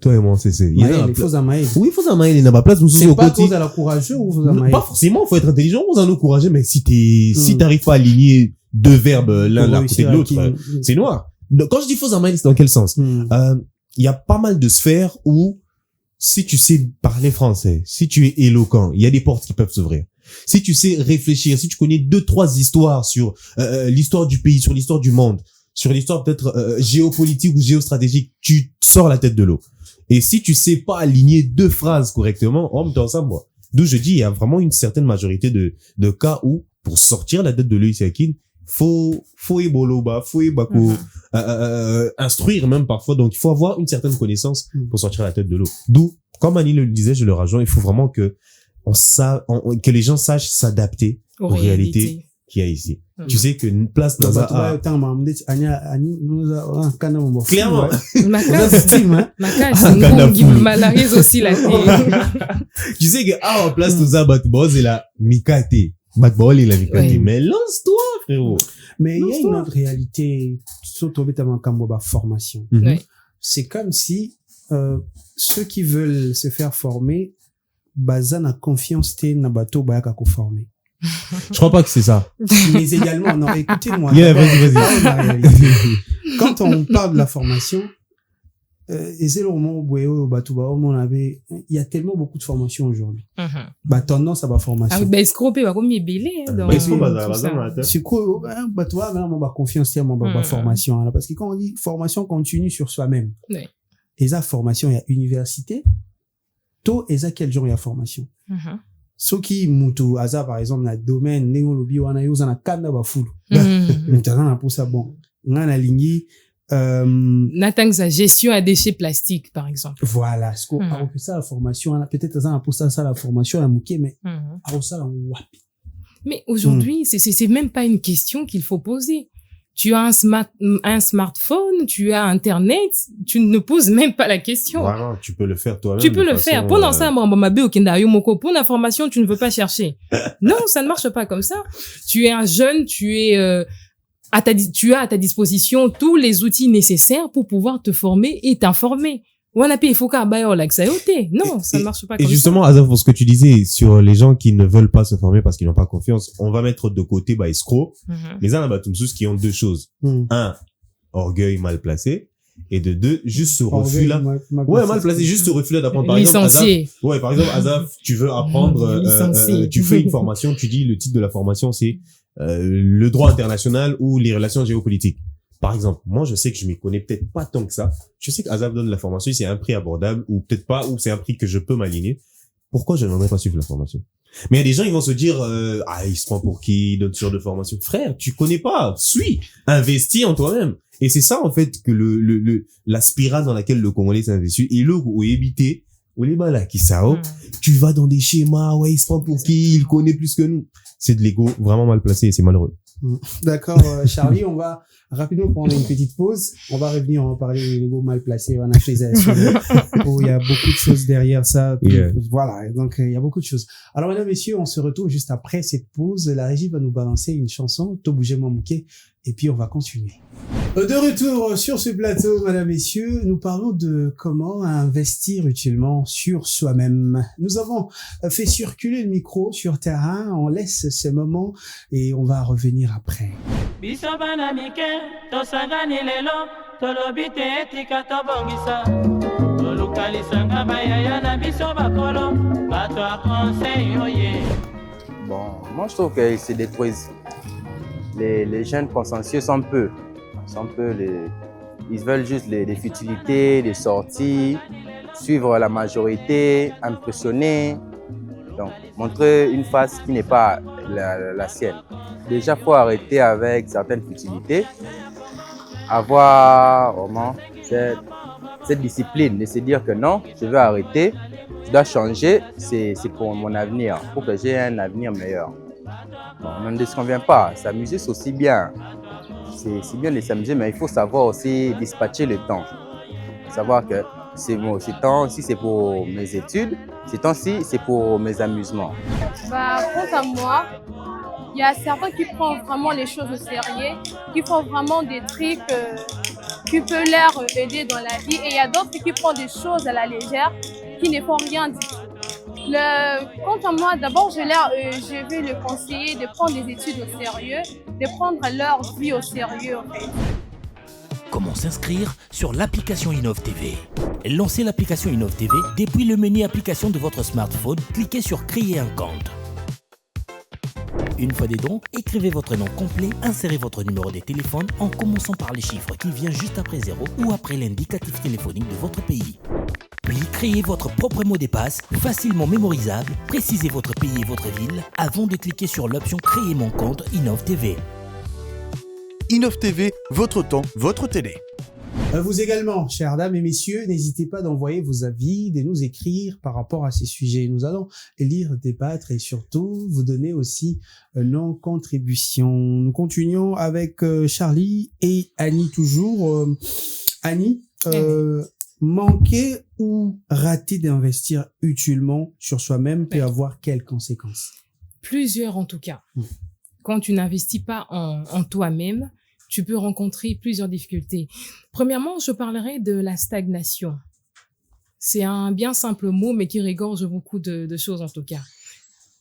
Toi et moi, c'est. Il y a Il faut amaïs. Oui, faut à Maïle, il n'a pas place, nous sommes C'est au pas côté. cause à la courageux ou faut Non, amaïs. pas forcément, faut être intelligent, on en encourager, mais si si Mm. t'arrives pas à aligner deux verbes l'un à côté de l'autre, c'est noir. Donc, quand je dis faux à Maïle, c'est dans quel sens? Il y a pas mal de sphères où, si tu sais parler français, si tu es éloquent, il y a des portes qui peuvent s'ouvrir. Si tu sais réfléchir, si tu connais 2-3 histoires sur l'histoire du pays, sur l'histoire du monde, sur l'histoire peut-être géopolitique ou géostratégique, tu sors la tête de l'eau. Et si tu sais pas aligner deux phrases correctement, on me ça moi. D'où je dis, il y a vraiment une certaine majorité de cas où, pour sortir la tête de l'œil Siakin, faut eboloba, faut ebako, instruire même parfois. Donc, il faut avoir une certaine connaissance pour sortir la tête de l'eau. D'où, comme Annie le disait, je le rajoute, il faut vraiment que que les gens sachent s'adapter aux réalités qu'il y a ici. Tu sais que une place dans un clairement. Malaise aussi là. Tu sais que en place tout ça c'est la mikate. Et la mikate. Ouais. Mais lance-toi, frérot. Mais il y a une autre réalité, surtout avec formation. Ouais. C'est comme si ceux qui veulent se faire former, baza na confiance te na bato bayaka ko former. Je crois pas que c'est ça. Mais également, non, écoutez-moi. Yeah, d'abord, vas-y. la réalité. Quand on parle de la formation, et c'est le moment où il y a tellement beaucoup de formations aujourd'hui. Bah, tendance à la formation. Ah, ben, escroper, va comme il est belé, dans Est-ce qu'on tout va ça. C'est quoi, bah, toi, maintenant, bah, confiance, tiens, bah, formation, là. Parce que quand on dit formation continue sur soi-même, Ouais. et ça, formation, il y a université, tôt, et ça, quel genre il y a formation? Soki mutu aza par exemple na domaine ndenge lobi wana yo za na kanda ba fulu mutana na posa bon nga na lingi Natang sa gestion à déchets plastiques par exemple. voilà ce qu'on a fait ça la formation wana peut-être ça na posa ça la formation ya muke mais a ça la wapi. Mais aujourd'hui c'est même pas une question qu'il faut poser. Tu as un smartphone, tu as Internet, tu ne poses même pas la question. Vraiment, tu peux le faire toi-même. Tu peux le faire. Pendant ça, pour l'information, tu ne veux pas chercher. Non, ça ne marche pas comme ça. Tu es un jeune, tu as à ta disposition tous les outils nécessaires pour pouvoir te former et t'informer. Non, ça ne marche pas comme ça. Et justement, Azaf, pour ce que tu disais sur les gens qui ne veulent pas se former parce qu'ils n'ont pas confiance, on va mettre de côté, escrocs. Mais ça, on qui ont deux choses. Un, orgueil mal placé. Et de deux, juste ce refus-là. Ouais, mal placé, juste ce refus-là d'apprendre. Par exemple, Azaf, tu veux apprendre, tu fais une formation, tu dis le titre de la formation, c'est le droit international ou les relations géopolitiques. Par exemple, moi, je sais que je m'y connais peut-être pas tant que ça. Je sais qu'Azaf donne la formation, c'est un prix abordable, ou peut-être pas, ou c'est un prix que je peux m'aligner. Pourquoi je n'aimerais pas suivre la formation? Mais il y a des gens, ils vont se dire, il se prend pour qui, il donne ce genre de formation. Frère, tu connais pas, suis, investis en toi-même. Et c'est ça, en fait, que la spirale dans laquelle le Congolais s'investit, et le, ou éviter, ou les balles qui sao, tu vas dans des schémas, il se prend pour qui, il connaît plus que nous. C'est de l'ego vraiment mal placé et c'est malheureux. D'accord, Charlie, on va rapidement prendre une petite pause. On va revenir, on va parler des mots mal placés, on a fait ça. Oh, il y a beaucoup de choses derrière ça. Yeah. Voilà, donc il y a beaucoup de choses. Alors, mesdames, messieurs, on se retrouve juste après cette pause. La régie va nous balancer une chanson, Tobouge Mamouké, et puis on va continuer. De retour sur ce plateau, mesdames, messieurs, nous parlons de comment investir utilement sur soi-même. Nous avons fait circuler le micro sur terrain, on laisse ce moment et on va revenir après. biso bana mike tosangani lelo tolobi te etika tobongisa tolukalisanga bayaya na biso bakolo bato ya conseil oye. Bon, moi je trouve qu'ils se détruisent. Les jeunes consciencieux sont peu. Ils veulent juste des futilités, des sorties, suivre la majorité, impressionner. Donc, montrer une face qui n'est pas la sienne. Déjà, il faut arrêter avec certaines futilités. Avoir vraiment cette discipline de se dire que non, je veux arrêter, je dois changer, c'est pour mon avenir, pour que j'ai un avenir meilleur. Bon, on ne se convient pas, s'amuser c'est aussi bien. C'est bien de s'amuser, mais il faut savoir aussi dispatcher le temps. Savoir que c'est bon, ce temps-ci c'est pour mes études, ce temps-ci c'est pour mes amusements. Quant à moi, il y a certains qui prennent vraiment les choses au sérieux, qui font vraiment des trucs qui peuvent leur aider dans la vie, et il y a d'autres qui prennent des choses à la légère, qui ne font rien du tout. Quant à moi, d'abord, je vais le conseiller de prendre des études au sérieux, de prendre leur vie au sérieux en fait. Comment s'inscrire sur l'application Innov TV? Lancez l'application Innov TV depuis le menu application de votre smartphone, cliquez sur créer un compte. Une fois dedans, écrivez votre nom complet, insérez votre numéro de téléphone en commençant par les chiffres qui viennent juste après 0 ou après l'indicatif téléphonique de votre pays. Puis créez votre propre mot de passe, facilement mémorisable, précisez votre pays et votre ville avant de cliquer sur l'option Créer mon compte Innov TV. Innov TV, votre temps, votre télé. Vous également, chères dames et messieurs, n'hésitez pas d'envoyer vos avis, de nous écrire par rapport à ces sujets. Nous allons lire, débattre et surtout vous donner aussi nos contributions. Nous continuons avec Charlie et Annie toujours. Annie, manquer ou rater d'investir utilement sur soi-même peut avoir quelles conséquences? Plusieurs en tout cas. Quand tu n'investis pas en toi-même, tu peux rencontrer plusieurs difficultés. Premièrement, je parlerai de la stagnation. C'est un bien simple mot, mais qui régorge beaucoup de choses en tout cas.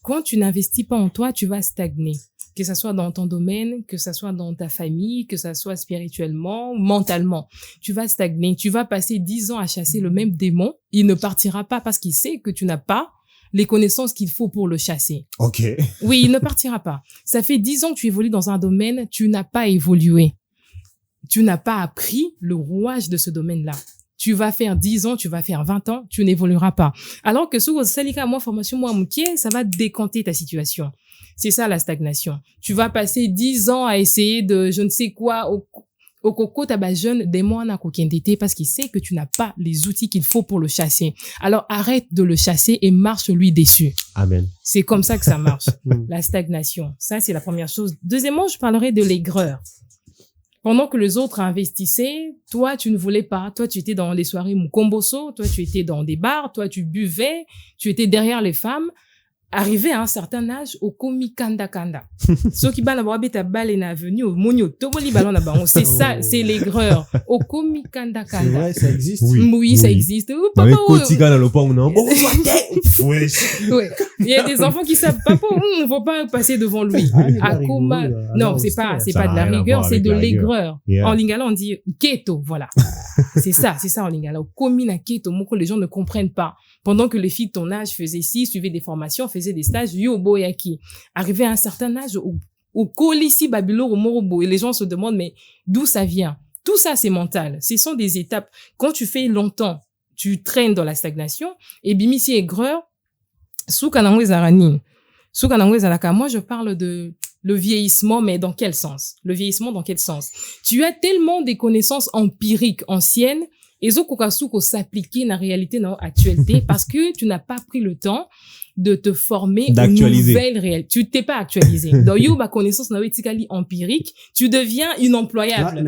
Quand tu n'investis pas en toi, tu vas stagner. Que ça soit dans ton domaine, que ça soit dans ta famille, que ça soit spirituellement, mentalement. Tu vas stagner. Tu vas passer 10 ans à chasser le même démon. Il ne partira pas parce qu'il sait que tu n'as pas les connaissances qu'il faut pour le chasser. Ok. Oui, il ne partira pas. Ça fait 10 ans que tu évolues dans un domaine, tu n'as pas évolué. Tu n'as pas appris le rouage de ce domaine-là. Tu vas faire 10 ans, tu vas faire 20 ans, tu n'évolueras pas. Alors que sous Salika, moi, formation, moi, Mouké, ça va décanter ta situation. C'est ça, la stagnation. Tu vas passer 10 ans à essayer de je ne sais quoi au coco taba jeune des mois na kokendete parce qu'il sait que tu n'as pas les outils qu'il faut pour le chasser. Alors arrête de le chasser et marche lui dessus. Amen. C'est comme ça que ça marche. La stagnation. Ça, c'est la première chose. Deuxièmement, je parlerai de l'aigreur. Pendant que les autres investissaient, toi, tu ne voulais pas. Toi, tu étais dans les soirées Mukomboso. Toi, tu étais dans des bars. Toi, tu buvais. Tu étais derrière les femmes. Arrivé à un certain âge, au komi kanda kanda. Ceux qui bana beta balle na avenue, au monio, toboli ballon na baron. C'est ça, c'est l'aigreur. Au komi kanda kanda. C'est vrai, ça existe. Oui, ça existe. Oh, papa, ouais. Il y a des enfants qui savent, papa, on va pas passer devant lui. À Koma. Non, c'est pas de la rigueur, c'est de l'aigreur. Yeah. En lingala, on dit keto, voilà. C'est ça en lingala. Au komi na keto, moko, les gens ne comprennent pas. Pendant que les filles de ton âge faisaient ci, suivaient des formations, faisaient des stages, yo boyaki. Arrivé à un certain âge, au kolisi babilo, au morobo, et les gens se demandent, mais d'où ça vient? Tout ça, c'est mental. Ce sont des étapes. Quand tu fais longtemps, tu traînes dans la stagnation, et bimisi aigreur, soukanangwe zarani. Soukanangwe zaraka. Moi, je parle de le vieillissement, mais dans quel sens? Le vieillissement, dans quel sens? Tu as tellement des connaissances empiriques anciennes, et zo kokasuko s'appliquer dans la réalité, dans l'actualité, parce que tu n'as pas pris le temps de te former aux D'actualiser. nouvelles réalités. Tu t'es pas actualisé. Dans you, ma connaissance empirique, tu deviens inemployable.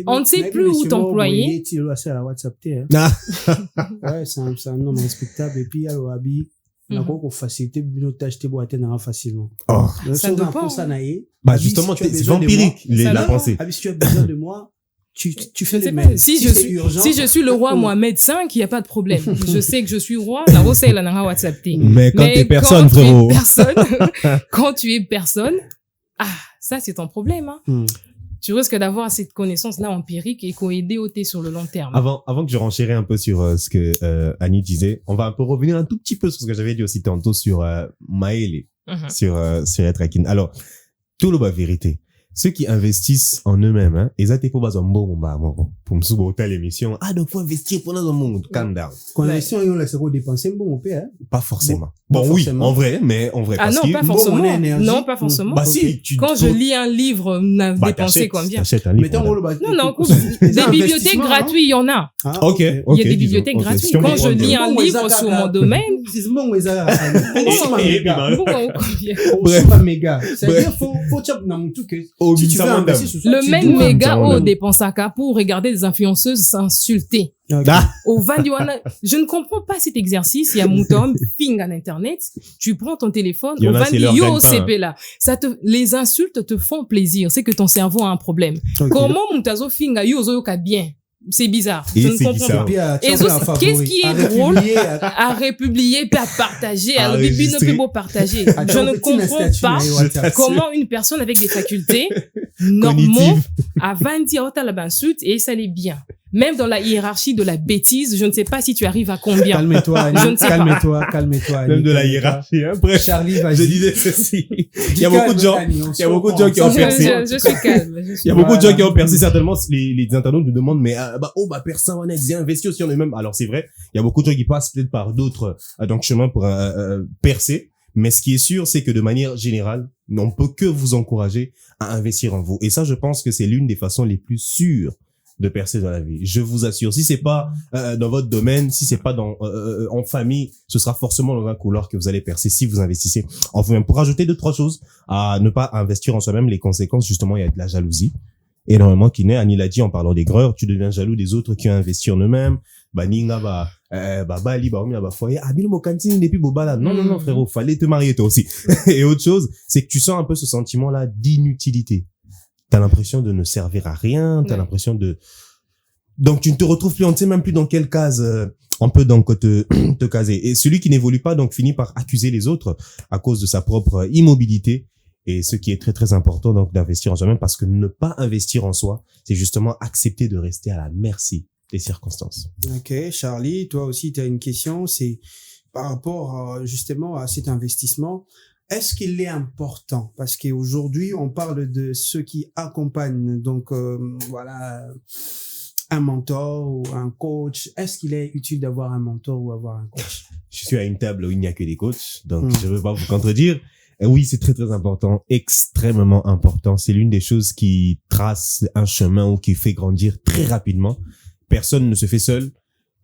On ne sait plus où t'employer. À la WhatsApp, hein. Ouais, c'est un homme respectable. Et puis, alors, Abi, on a quoi facilité, nos tâches, t'es boîtes, facilement. Oh. Ça dépend. Bah, justement, c'est vampirique, la pensée. Abi, si tu as besoin de moi, tu fais les pas. mails. Si je suis le roi Mohamed V, il n'y a pas de problème. Je sais que je suis roi, la rose, elle en a WhatsApp. Mais quand t'es personne, frérot. Quand tu es personne, ça, c'est ton problème, hein. Tu risques d'avoir cette connaissance-là empirique et coaider au thé sur le long terme. Avant que je renchéris un peu sur ce que Annie disait, on va un peu revenir un tout petit peu sur ce que j'avais dit aussi tantôt sur Maëlle, sur Etrakin. Alors, tout le bas vérité. Ceux qui investissent en eux-mêmes, hein, ils étaient pour me souboter l'émission. Donc faut investir pendant un monde. Calm down. Quand l'investissement, on laisse dépenser bon, hein? Pas forcément. Bon, oui, en vrai. Parce non, pas forcément. Non, pas forcément. Bah si, quand je lis un livre, on a dépensé combien? T'achètes un livre. Non, des bibliothèques gratuites, il y en a. Ok. Il y a des bibliothèques gratuites. Quand je lis un livre sur mon domaine, si tu veux investir sur le même méga au dépensaka pour regarder des influenceuses s'insulter. Au Vandiwana, je ne comprends pas cet exercice. Il y a Moutom, ping en internet. Tu prends ton téléphone, au Vandio CP là. Les insultes te font plaisir. C'est que ton cerveau a un problème. Comment Moutazo finga yozo yoka bien? C'est bizarre. Je ne comprends pas. Et qu'est-ce qui est drôle à republier, puis à partager, à partager. Je ne comprends pas comment une personne avec des facultés normaux a 20 ans à la bansut et ça l'est bien. Même dans la hiérarchie de la bêtise, je ne sais pas si tu arrives à combien. Calme-toi, Annie. Je ne sais pas. Calme-toi. Même de la hiérarchie, hein. Bref. Charlie, vas-y. Je disais ceci. Il y a beaucoup de gens qui ont percé. Je suis calme. Il y a beaucoup de gens qui ont percé, certainement. Les internautes nous demandent, mais, personne, on a investi aussi en eux-mêmes. Alors, c'est vrai. Il y a beaucoup de gens qui passent peut-être par d'autres, chemins pour, percer. Mais ce qui est sûr, c'est que de manière générale, on ne peut que vous encourager à investir en vous. Et ça, je pense que c'est l'une des façons les plus sûres de percer dans la vie. Je vous assure, si c'est pas dans votre domaine, si c'est pas en famille, ce sera forcément dans un couloir que vous allez percer si vous investissez en vous-même. Pour rajouter 2-3 choses à ne pas investir en soi-même, les conséquences, justement, il y a de la jalousie. Énormément qui naît. Annie l'a dit en parlant des greurs, tu deviens jaloux des autres qui ont investi en eux-mêmes. Non, frérot, fallait te marier toi aussi. Et autre chose, c'est que tu sens un peu ce sentiment-là d'inutilité. T'as l'impression de ne servir à rien, t'as l'impression donc tu ne te retrouves plus, on ne sait même plus dans quelle case on peut donc te caser. Et celui qui n'évolue pas donc finit par accuser les autres à cause de sa propre immobilité. Et ce qui est très très important donc d'investir en soi-même, parce que ne pas investir en soi, c'est justement accepter de rester à la merci des circonstances. Ok, Charlie, toi aussi tu as une question, c'est par rapport justement à cet investissement. Est-ce qu'il est important? Parce qu'aujourd'hui, on parle de ceux qui accompagnent, donc un mentor ou un coach. Est-ce qu'il est utile d'avoir un mentor ou avoir un coach? Je suis à une table où il n'y a que des coachs, donc je ne veux pas vous contredire. Oui, c'est très très important, extrêmement important. C'est l'une des choses qui trace un chemin ou qui fait grandir très rapidement. Personne ne se fait seul.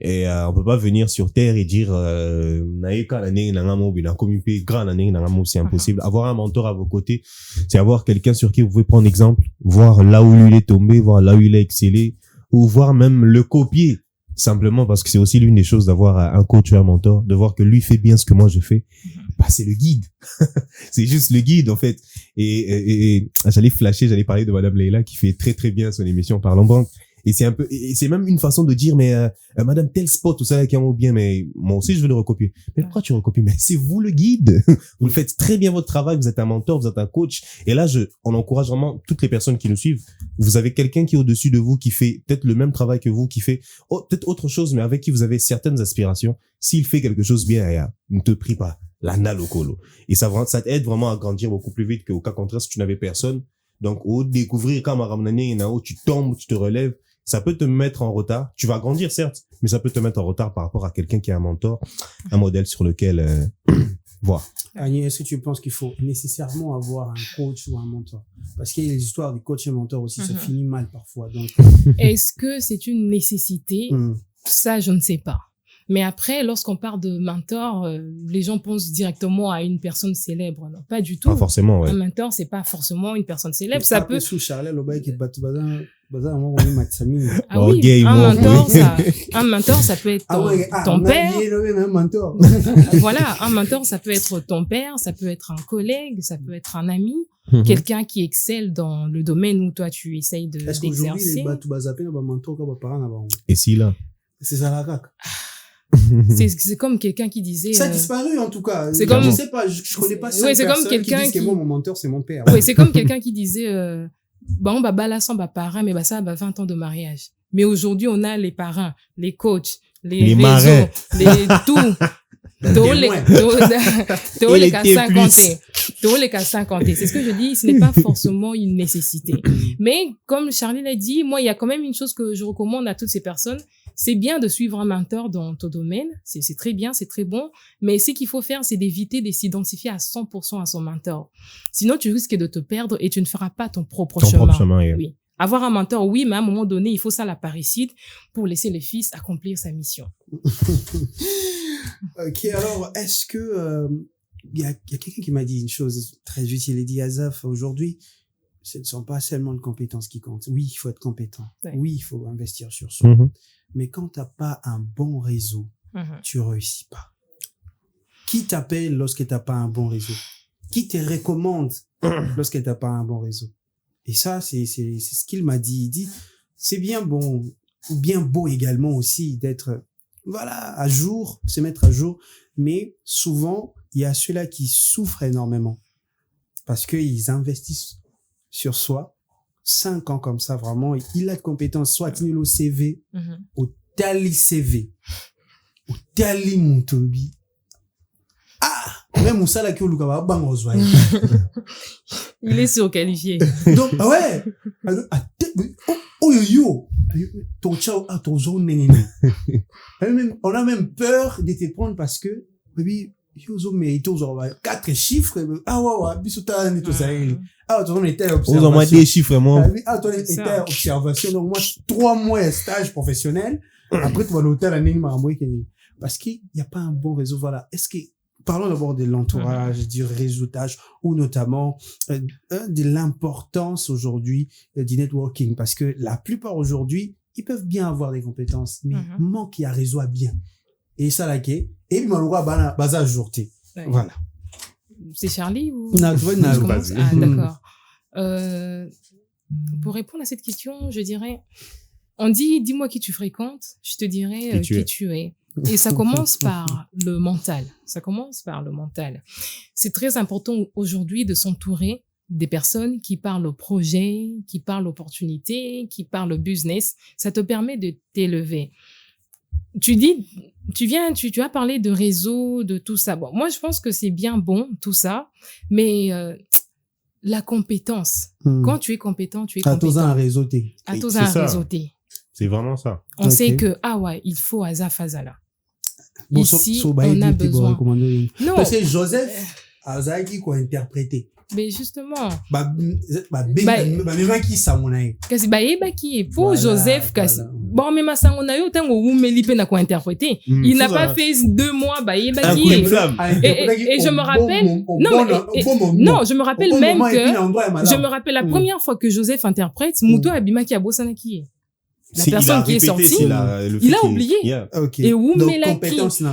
Et on peut pas venir sur terre et dire c'est impossible. Avoir un mentor à vos côtés, c'est avoir quelqu'un sur qui vous pouvez prendre exemple, voir là où lui il est tombé, voir là où il a excellé, ou voir même le copier, simplement parce que c'est aussi l'une des choses d'avoir un coach ou un mentor, de voir que lui fait bien ce que moi je fais. C'est le guide. C'est juste le guide en fait. Et j'allais parler de Madame Leila qui fait très très bien son émission Parlons Banque. Et c'est même une façon de dire, mais madame, tel spot, tout ça qui en bien, mais moi aussi je veux le recopier. Mais pourquoi tu recopies? Mais c'est vous le guide. Vous le faites très bien votre travail, vous êtes un mentor, vous êtes un coach. Et là, on encourage vraiment toutes les personnes qui nous suivent. Vous avez quelqu'un qui est au-dessus de vous, qui fait peut-être le même travail que vous, qui fait peut-être autre chose, mais avec qui vous avez certaines aspirations. S'il fait quelque chose bien, ne te prie pas. L'anal au colo. Et ça t'aide vraiment à grandir beaucoup plus vite qu'au cas contraire si tu n'avais personne. Donc, au découvrir quand tu tombes, tu te relèves, ça peut te mettre en retard. Tu vas grandir, certes, mais ça peut te mettre en retard par rapport à quelqu'un qui est un mentor, un modèle sur lequel voir. Annie, est-ce que tu penses qu'il faut nécessairement avoir un coach ou un mentor? Parce qu'il y a des histoires de coach et mentor aussi, ça finit mal parfois. Donc, est-ce que c'est une nécessité? Ça, je ne sais pas. Mais après, lorsqu'on parle de mentor, les gens pensent directement à une personne célèbre. Non, pas du tout. Pas forcément, ouais. Un mentor, c'est pas forcément une personne célèbre. Ça peut. Sous Charlet, le bail qui bat tout bazar, on va Matsami. Ah Oh, oui, gay, un moi. mentor, ça peut être ton père. Un mentor. Voilà, un mentor, ça peut être ton père, ça peut être un collègue, ça peut être un ami, quelqu'un qui excelle dans le domaine où toi tu essayes Est-ce qu'aujourd'hui, d'exercer. les bateaux bazapés, un mentor, comme parent avant. Et si là? C'est ça la cac. C'est comme quelqu'un qui disait. Ça a disparu, en tout cas. C'est comme. Je sais pas, je connais pas ça. Oui, c'est comme quelqu'un qui dit que moi, mon mentor, c'est mon père. Oui, c'est comme quelqu'un qui disait, bon, bah, là, sans, bah, parrain, mais bah, ça, bah, 20 ans de mariage. Mais aujourd'hui, on a les parrains, les coachs, les réseaux, marins. tout. Tous les cas 50. Tous les cas 50. C'est ce que je dis, ce n'est pas forcément une nécessité. Mais, comme Charlie l'a dit, moi, il y a quand même une chose que je recommande à toutes ces personnes. C'est bien de suivre un mentor dans ton domaine. C'est très bien, c'est très bon. Mais ce qu'il faut faire, c'est d'éviter de s'identifier à 100% à son mentor. Sinon, tu risques de te perdre et tu ne feras pas ton propre chemin. Yeah. Oui. Avoir un mentor, oui, mais à un moment donné, il faut ça la parricide pour laisser le fils accomplir sa mission. Ok, alors, est-ce que il y a quelqu'un qui m'a dit une chose très utile. Il dit, Azaf, aujourd'hui, ce ne sont pas seulement les compétences qui comptent. Oui, il faut être compétent. Ouais. Oui, il faut investir sur soi. Mais quand t'as pas un bon réseau, tu réussis pas. Qui t'appelle lorsque t'as pas un bon réseau? Qui te recommande lorsque t'as pas un bon réseau? Et ça, c'est ce qu'il m'a dit. Il dit, c'est bien bon, ou bien beau également aussi d'être, voilà, à jour, se mettre à jour. Mais souvent, il y a ceux-là qui souffrent énormément parce qu'ils investissent sur soi. 5 ans comme ça, vraiment, il a de compétences, soit nul au CV, au tali CV, au tali Montobi. Ah! Même ça, là, qui au Lukaba, bang, ozwaï. Il est surqualifié. Donc, ouais! Oh, yo, yo! Ton ciao, ah, ton zone, nénéné. On a même peur de te prendre parce que, oui, yo, mais ils ont 4 chiffres. Ah, ouais, bisouta, ni tout ça. Ah, toi, on était à observation. Vous en mettez des chiffres, moi. Ah, toi, on était à observation. Donc, moi, 3 mois de stage professionnel. Après, tu vas à l'hôtel à Néma, parce qu'il n'y a pas un bon réseau. Voilà. Est-ce que, parlons d'abord de l'entourage, du réseautage, ou notamment de l'importance aujourd'hui du networking. Parce que la plupart aujourd'hui, ils peuvent bien avoir des compétences, mais manque, il y a réseau à bien. Et ça, là, et puis, malheureusement, basa jourté. Voilà. C'est Charlie ou? Non, tu vois, non, ah, d'accord. Pour répondre à cette question, je dirais, on dit, dis-moi qui tu fréquentes, je te dirai qui tu es. Et ça commence par le mental. Ça commence par le mental. C'est très important aujourd'hui de s'entourer des personnes qui parlent au projet, qui parlent opportunité, qui parlent au business. Ça te permet de t'élever. Tu as parlé de réseau, de tout ça. Bon, moi, je pense que c'est bien bon, tout ça, mais la compétence. Quand tu es compétent, tu es compétent. À tous un réseauté. À tous un réseauté. C'est vraiment ça. On sait que, ah ouais, il faut Azafazala. Bon, ici, on a besoin. Non. Parce que Joseph, Azaki, quoi, interprété. Mais justement. Qui ça, mon aïe. Kasi qui pour Joseph, kasi. Bon, mais ma sangonayo, tango ou melipe na quoi interpréter. Il n'a pas fait 2 mois, qui et je me rappelle, non, je me rappelle même que, je me rappelle la première fois que Joseph interprète, Mouto Abima qui a bossé na qui est. La personne qui est sortie, il a oublié. Et où compétence,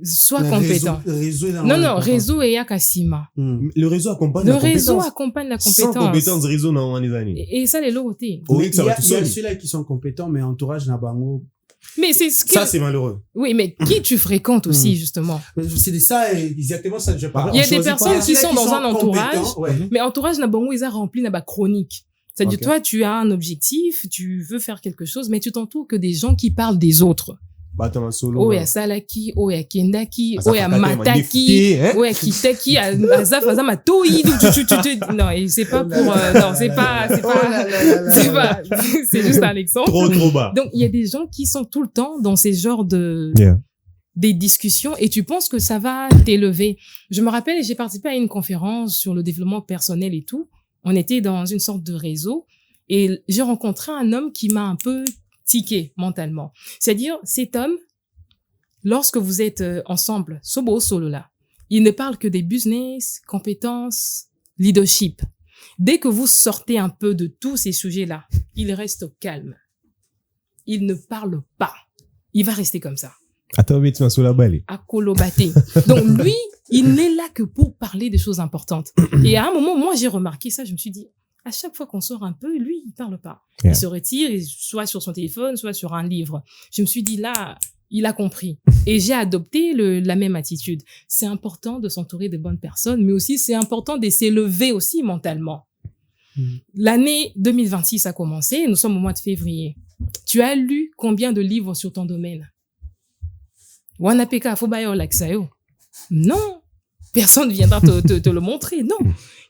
soit compétent. Réseau et Yakasima. Le réseau accompagne la compétence. Le réseau accompagne la compétence. Sans compétence, réseau n'a pas les années. Et ça, les lotés. Il y a ceux-là qui sont compétents, mais entourage n'a pas mot. Mais c'est ce que... Ça, c'est malheureux. Oui, mais qui tu fréquentes aussi, justement? C'est de ça, exactement ça que je parle. Il y a des personnes qui sont dans un entourage, mais entourage n'a pas mot, ils ont rempli n'a pas chronique. C'est-à-dire, toi, tu as un objectif, tu veux faire quelque chose, mais tu t'entoures que des gens qui parlent des autres. Oh, il y a Salaki, oh, il y a Kendaki, oh, il y a Mataki, oh, il y a Kitaki, Azafaza Matoi. Non, c'est pas pour, non, c'est juste un exemple. Trop bas. Donc, il y a des gens qui sont tout le temps dans ces genres des discussions et tu penses que ça va t'élever. Je me rappelle, j'ai participé à une conférence sur le développement personnel et tout. On était dans une sorte de réseau et j'ai rencontré un homme qui m'a un peu tiqué mentalement. C'est-à-dire, cet homme, lorsque vous êtes ensemble, sobo solo là, il ne parle que des business, compétences, leadership. Dès que vous sortez un peu de tous ces sujets-là, il reste calme. Il ne parle pas. Il va rester comme ça. Attends, mais tu m'as sous la balle. À colobater. Donc lui, il n'est là que pour parler des choses importantes. Et à un moment, moi, j'ai remarqué ça. Je me suis dit, à chaque fois qu'on sort un peu, lui, il parle pas. Yeah. Il se retire, soit sur son téléphone, soit sur un livre. Je me suis dit, là, il a compris. Et j'ai adopté la même attitude. C'est important de s'entourer de bonnes personnes, mais aussi c'est important de s'élever aussi mentalement. L'année 2026 a commencé, nous sommes au mois de février. Tu as lu combien de livres sur ton domaine? Wanapeka, Fobayo, Laksayo. Non. Personne ne viendra te le montrer. Non.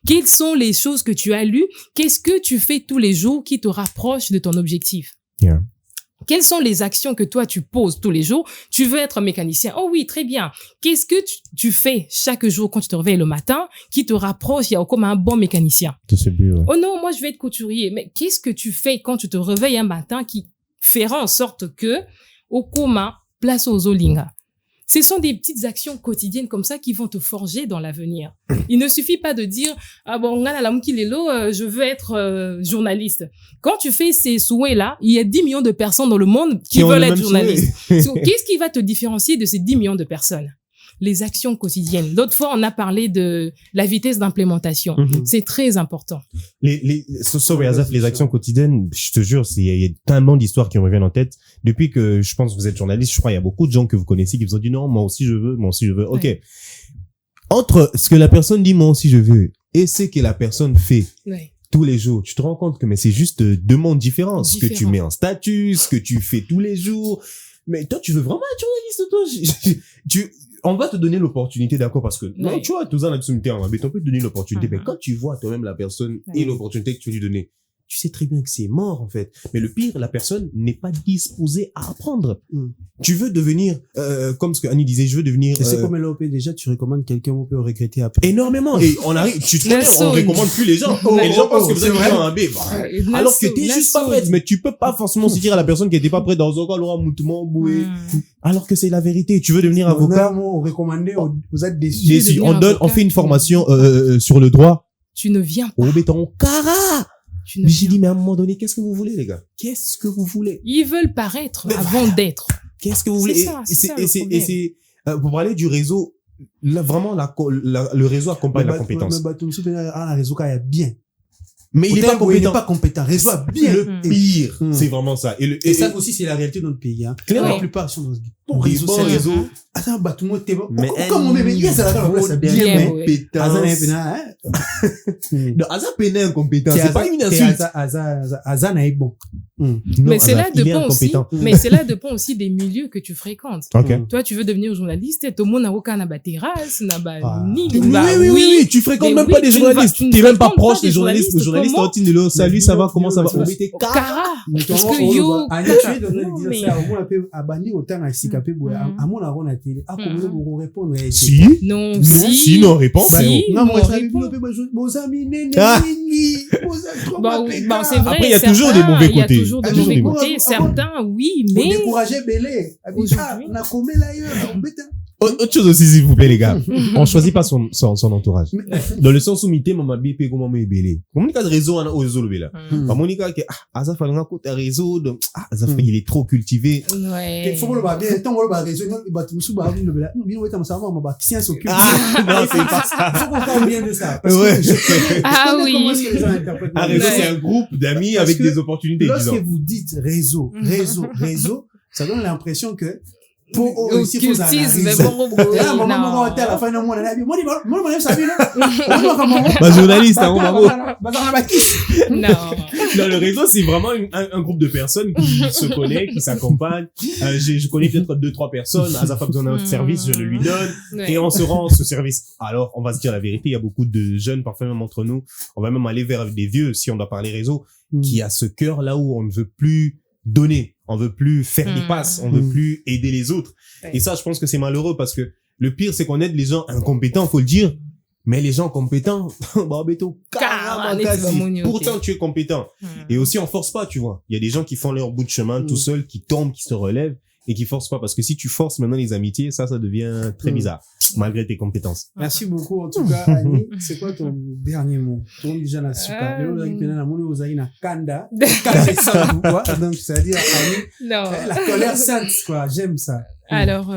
Quelles sont les choses que tu as lues? Qu'est-ce que tu fais tous les jours qui te rapproche de ton objectif? Yeah. Quelles sont les actions que toi, tu poses tous les jours? Tu veux être mécanicien. Oh oui, très bien. Qu'est-ce que tu fais chaque jour quand tu te réveilles le matin qui te rapproche comme un bon mécanicien? De ce but, ouais. Oh non, moi, je vais être couturier. Mais qu'est-ce que tu fais quand tu te réveilles un matin qui fera en sorte que, au coma, place aux Olinga? Ce sont des petites actions quotidiennes comme ça qui vont te forger dans l'avenir. Il ne suffit pas de dire ah bon je veux être journaliste. Quand tu fais ces souhaits-là, il y a 10 millions de personnes dans le monde qui veulent être journalistes. Qu'est-ce qui va te différencier de ces 10 millions de personnes? Les actions quotidiennes. L'autre fois, on a parlé de la vitesse d'implémentation. C'est très important. Les actions quotidiennes, je te jure, il y a tellement d'histoires qui me reviennent en tête. Depuis que je pense que vous êtes journaliste, je crois il y a beaucoup de gens que vous connaissez qui vous ont dit non, moi aussi je veux. Ok. Ouais. Entre ce que la personne dit moi aussi je veux et ce que la personne fait Ouais. tous les jours, tu te rends compte que mais c'est juste deux mondes différents. Ce que tu mets en statut, ce que tu fais tous les jours. Mais toi, tu veux vraiment être journaliste, toi? On va te donner l'opportunité, d'accord, parce que, non, tu vois, tout ça, on peut te donner l'opportunité, mais quand tu vois toi-même la personne et l'opportunité que tu lui donner, tu sais très bien que c'est mort, en fait. Mais le pire, la personne n'est pas disposée à apprendre. Tu veux devenir, comme ce que Annie disait, je veux devenir... Et c'est comme l'OP, déjà, tu recommandes quelqu'un, on peut regretter après. Énormément. Et on arrive, tu te connais, on recommande plus les gens. Et les gens pensent que vous êtes vraiment un B. Alors que t'es juste pas prête. Mais tu peux pas forcément se dire à la personne qui était pas prête dans un cas, Laura Moutouma, Boué. Alors que c'est la vérité. Tu veux devenir avocat. On recommandait, vous êtes déçus. On fait une formation, sur le droit. Tu ne viens pas. Au béton, cara! Mais j'ai dit, mais à un moment donné, qu'est-ce que vous voulez, les gars? Qu'est-ce que vous voulez? Ils veulent paraître avant d'être. Qu'est-ce que vous voulez? Et c'est, pour parler du réseau, là, vraiment, le réseau accompagne la compétence. Le réseau, il y a bien. Mais il est pas compétent. Réseau a bien. Le pire, c'est vraiment ça. Et ça aussi, c'est la réalité de notre pays, hein. Clairement. La plupart sont dans ce réseau, c'est réseau. Attends, bah, tout le monde t'es bon. Comme on met, il y a ça là, c'est bien compétent. Non, Aza péné incompétent. C'est pas une insulte. Aza n'a bon. Mais c'est là dépend aussi. Mais c'est là dépend aussi des milieux que tu fréquentes. Toi, tu veux devenir journaliste, tout le monde n'a aucun terrasse, n'a pas ni. Oui, tu fréquentes même pas des journalistes. T'es même pas proche des journalistes. Les journalistes sortent de l'eau. Salut, ça va, comment ça va? Cara. Parce que yo. Si. Non, si, non, réponds. Si. Non, moi, c'est vrai. Après, il y a toujours des mauvais côtés. Il y a toujours des mauvais côtés. Certains, oui, mais. Décourager Belé. On a commis l'ailleurs. Autre chose aussi, s'il vous plaît, les gars. On choisit pas son entourage. Dans le sens où mité, maman BP, comment me belé. Comment de réseau, on a aux zolos, là. Monica, que, Azaf, on a un côté réseau, donc, Azaf, il est trop cultivé. Ouais. Il faut le bas bien, tant le bas réseau, il va tout souba, il va, bien, on va savoir, on va, science occulte. Non, c'est pas ça. Il faut qu'on parle bien de ça. Ouais. Ah oui. Un réseau, c'est un groupe d'amis avec des opportunités, disons. Lorsque vous dites réseau, ça donne l'impression que, pour aussi faut à la fin moi journaliste non, le réseau c'est vraiment un groupe de personnes qui se connaissent, qui s'accompagnent. Je connais peut-être 2-3 personnes. Azaf a besoin d'un service, je le lui donne et on se rend ce service. Alors on va se dire la vérité, il y a beaucoup de jeunes, parfois même entre nous, on va même aller vers des vieux si on doit parler réseau, qui a ce cœur là où on ne veut plus donner, on veut plus faire des passes, on veut plus aider les autres. Et ça, je pense que c'est malheureux parce que le pire, c'est qu'on aide les gens incompétents, faut le dire. Mais les gens compétents, bah, béto, pourtant tu es compétent. Et aussi, on force pas, tu vois. Il y a des gens qui font leur bout de chemin tout seuls, qui tombent, qui se relèvent. et qui force pas. Parce que si tu forces maintenant les amitiés, ça devient très bizarre, malgré tes compétences. Merci beaucoup, en tout cas, Annie. C'est quoi ton dernier mot? Ton déjà na suka. Kanda. Donc, c'est-à-dire, Annie, la colère sainte, quoi. J'aime ça. Alors,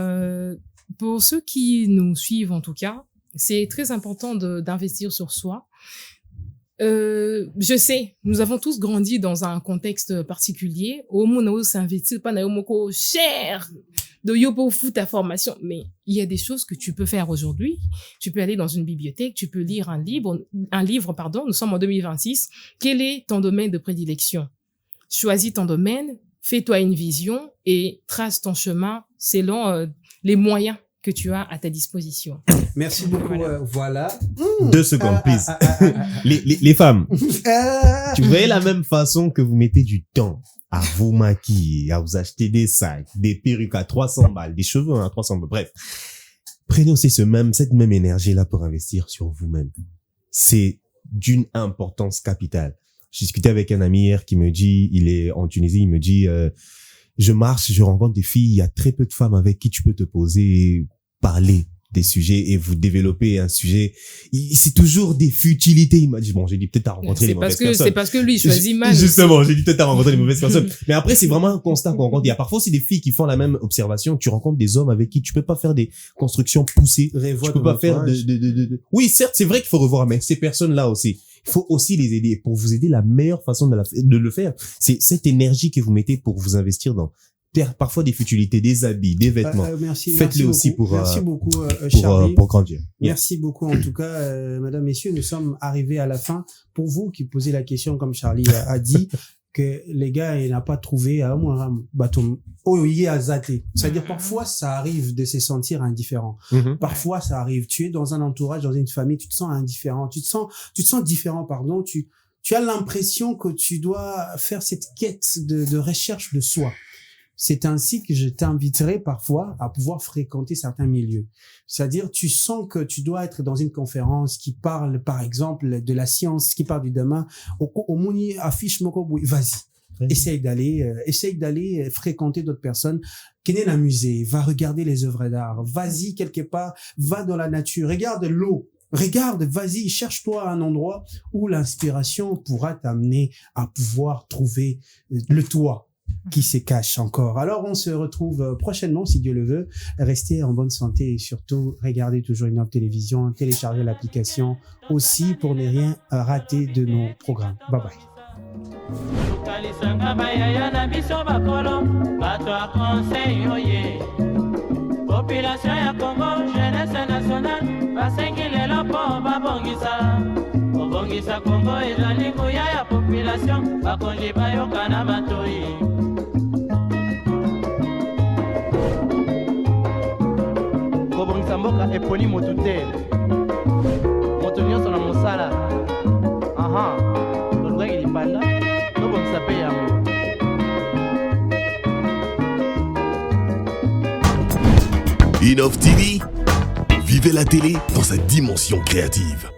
pour ceux qui nous suivent, en tout cas, c'est très important d'investir sur soi. Je sais, nous avons tous grandi dans un contexte particulier. Au monde, s'investir pas na cher de yo pour foutre ta formation. Mais il y a des choses que tu peux faire aujourd'hui. Tu peux aller dans une bibliothèque, tu peux lire un livre, Nous sommes en 2026. Quel est ton domaine de prédilection? Choisis ton domaine, fais-toi une vision et trace ton chemin selon les moyens que tu as à ta disposition. Merci beaucoup. Voilà. 2 secondes, please. Les femmes, tu voyez la même façon que vous mettez du temps à vous maquiller, à vous acheter des sacs, des perruques à 300 balles, des cheveux à 300 balles, bref. Prenez aussi cette même énergie-là pour investir sur vous-même. C'est d'une importance capitale. J'ai discuté avec un ami hier qui me dit, il est en Tunisie, il me dit, je marche, je rencontre des filles, il y a très peu de femmes avec qui tu peux te poser et parler des sujets et vous développer un sujet. C'est toujours des futilités. Il m'a dit, bon, j'ai dit peut-être à rencontrer les mauvaises personnes. C'est parce que lui, il choisit mal. Justement, j'ai dit peut-être à rencontrer les mauvaises personnes. Mais après, c'est vraiment un constat qu'on rencontre. Il y a parfois aussi des filles qui font la même observation. Tu rencontres des hommes avec qui tu peux pas faire des constructions poussées. Tu peux pas faire Oui, certes, c'est vrai qu'il faut revoir, mais ces personnes-là aussi, il faut aussi les aider. Pour vous aider, la meilleure façon de le faire, c'est cette énergie que vous mettez pour vous investir dans parfois des futilités, des habits, des vêtements. Faites-le aussi pour Charlie. Pour grandir. Merci beaucoup. En tout cas, mesdames, messieurs, nous sommes arrivés à la fin. Pour vous qui posez la question, comme Charlie a dit, que les gars, il n'a pas trouvé c'est-à-dire parfois ça arrive de se sentir indifférent. Parfois ça arrive, tu es dans un entourage, dans une famille, tu te sens indifférent, tu te sens différent, pardon, tu as l'impression que tu dois faire cette quête de recherche de soi. C'est ainsi que je t'inviterai parfois à pouvoir fréquenter certains milieux. C'est-à-dire, tu sens que tu dois être dans une conférence qui parle, par exemple, de la science, qui parle du demain. Au Mouni affiche moko, vas-y. Essaye d'aller fréquenter d'autres personnes. Kenez un musée, va regarder les œuvres d'art. Vas-y quelque part, va dans la nature, regarde l'eau. Regarde, vas-y, cherche-toi un endroit où l'inspiration pourra t'amener à pouvoir trouver le toi qui se cache encore. Alors, on se retrouve prochainement, si Dieu le veut. Restez en bonne santé et surtout, regardez toujours une autre télévision, téléchargez l'application aussi pour ne rien rater de nos programmes. Bye bye. Population ya Congo, jeunesse nationale, basengilelo po babongisa. Obongisa Congo ezali nguya ya population, bakonzi bayoka na matoi. Kobongisa mboka eponi motu te. Moto nyonso na mosala. Aha, tolukaki lipanda, tobongisa pe yango. Innov TV, vivez la télé dans sa dimension créative.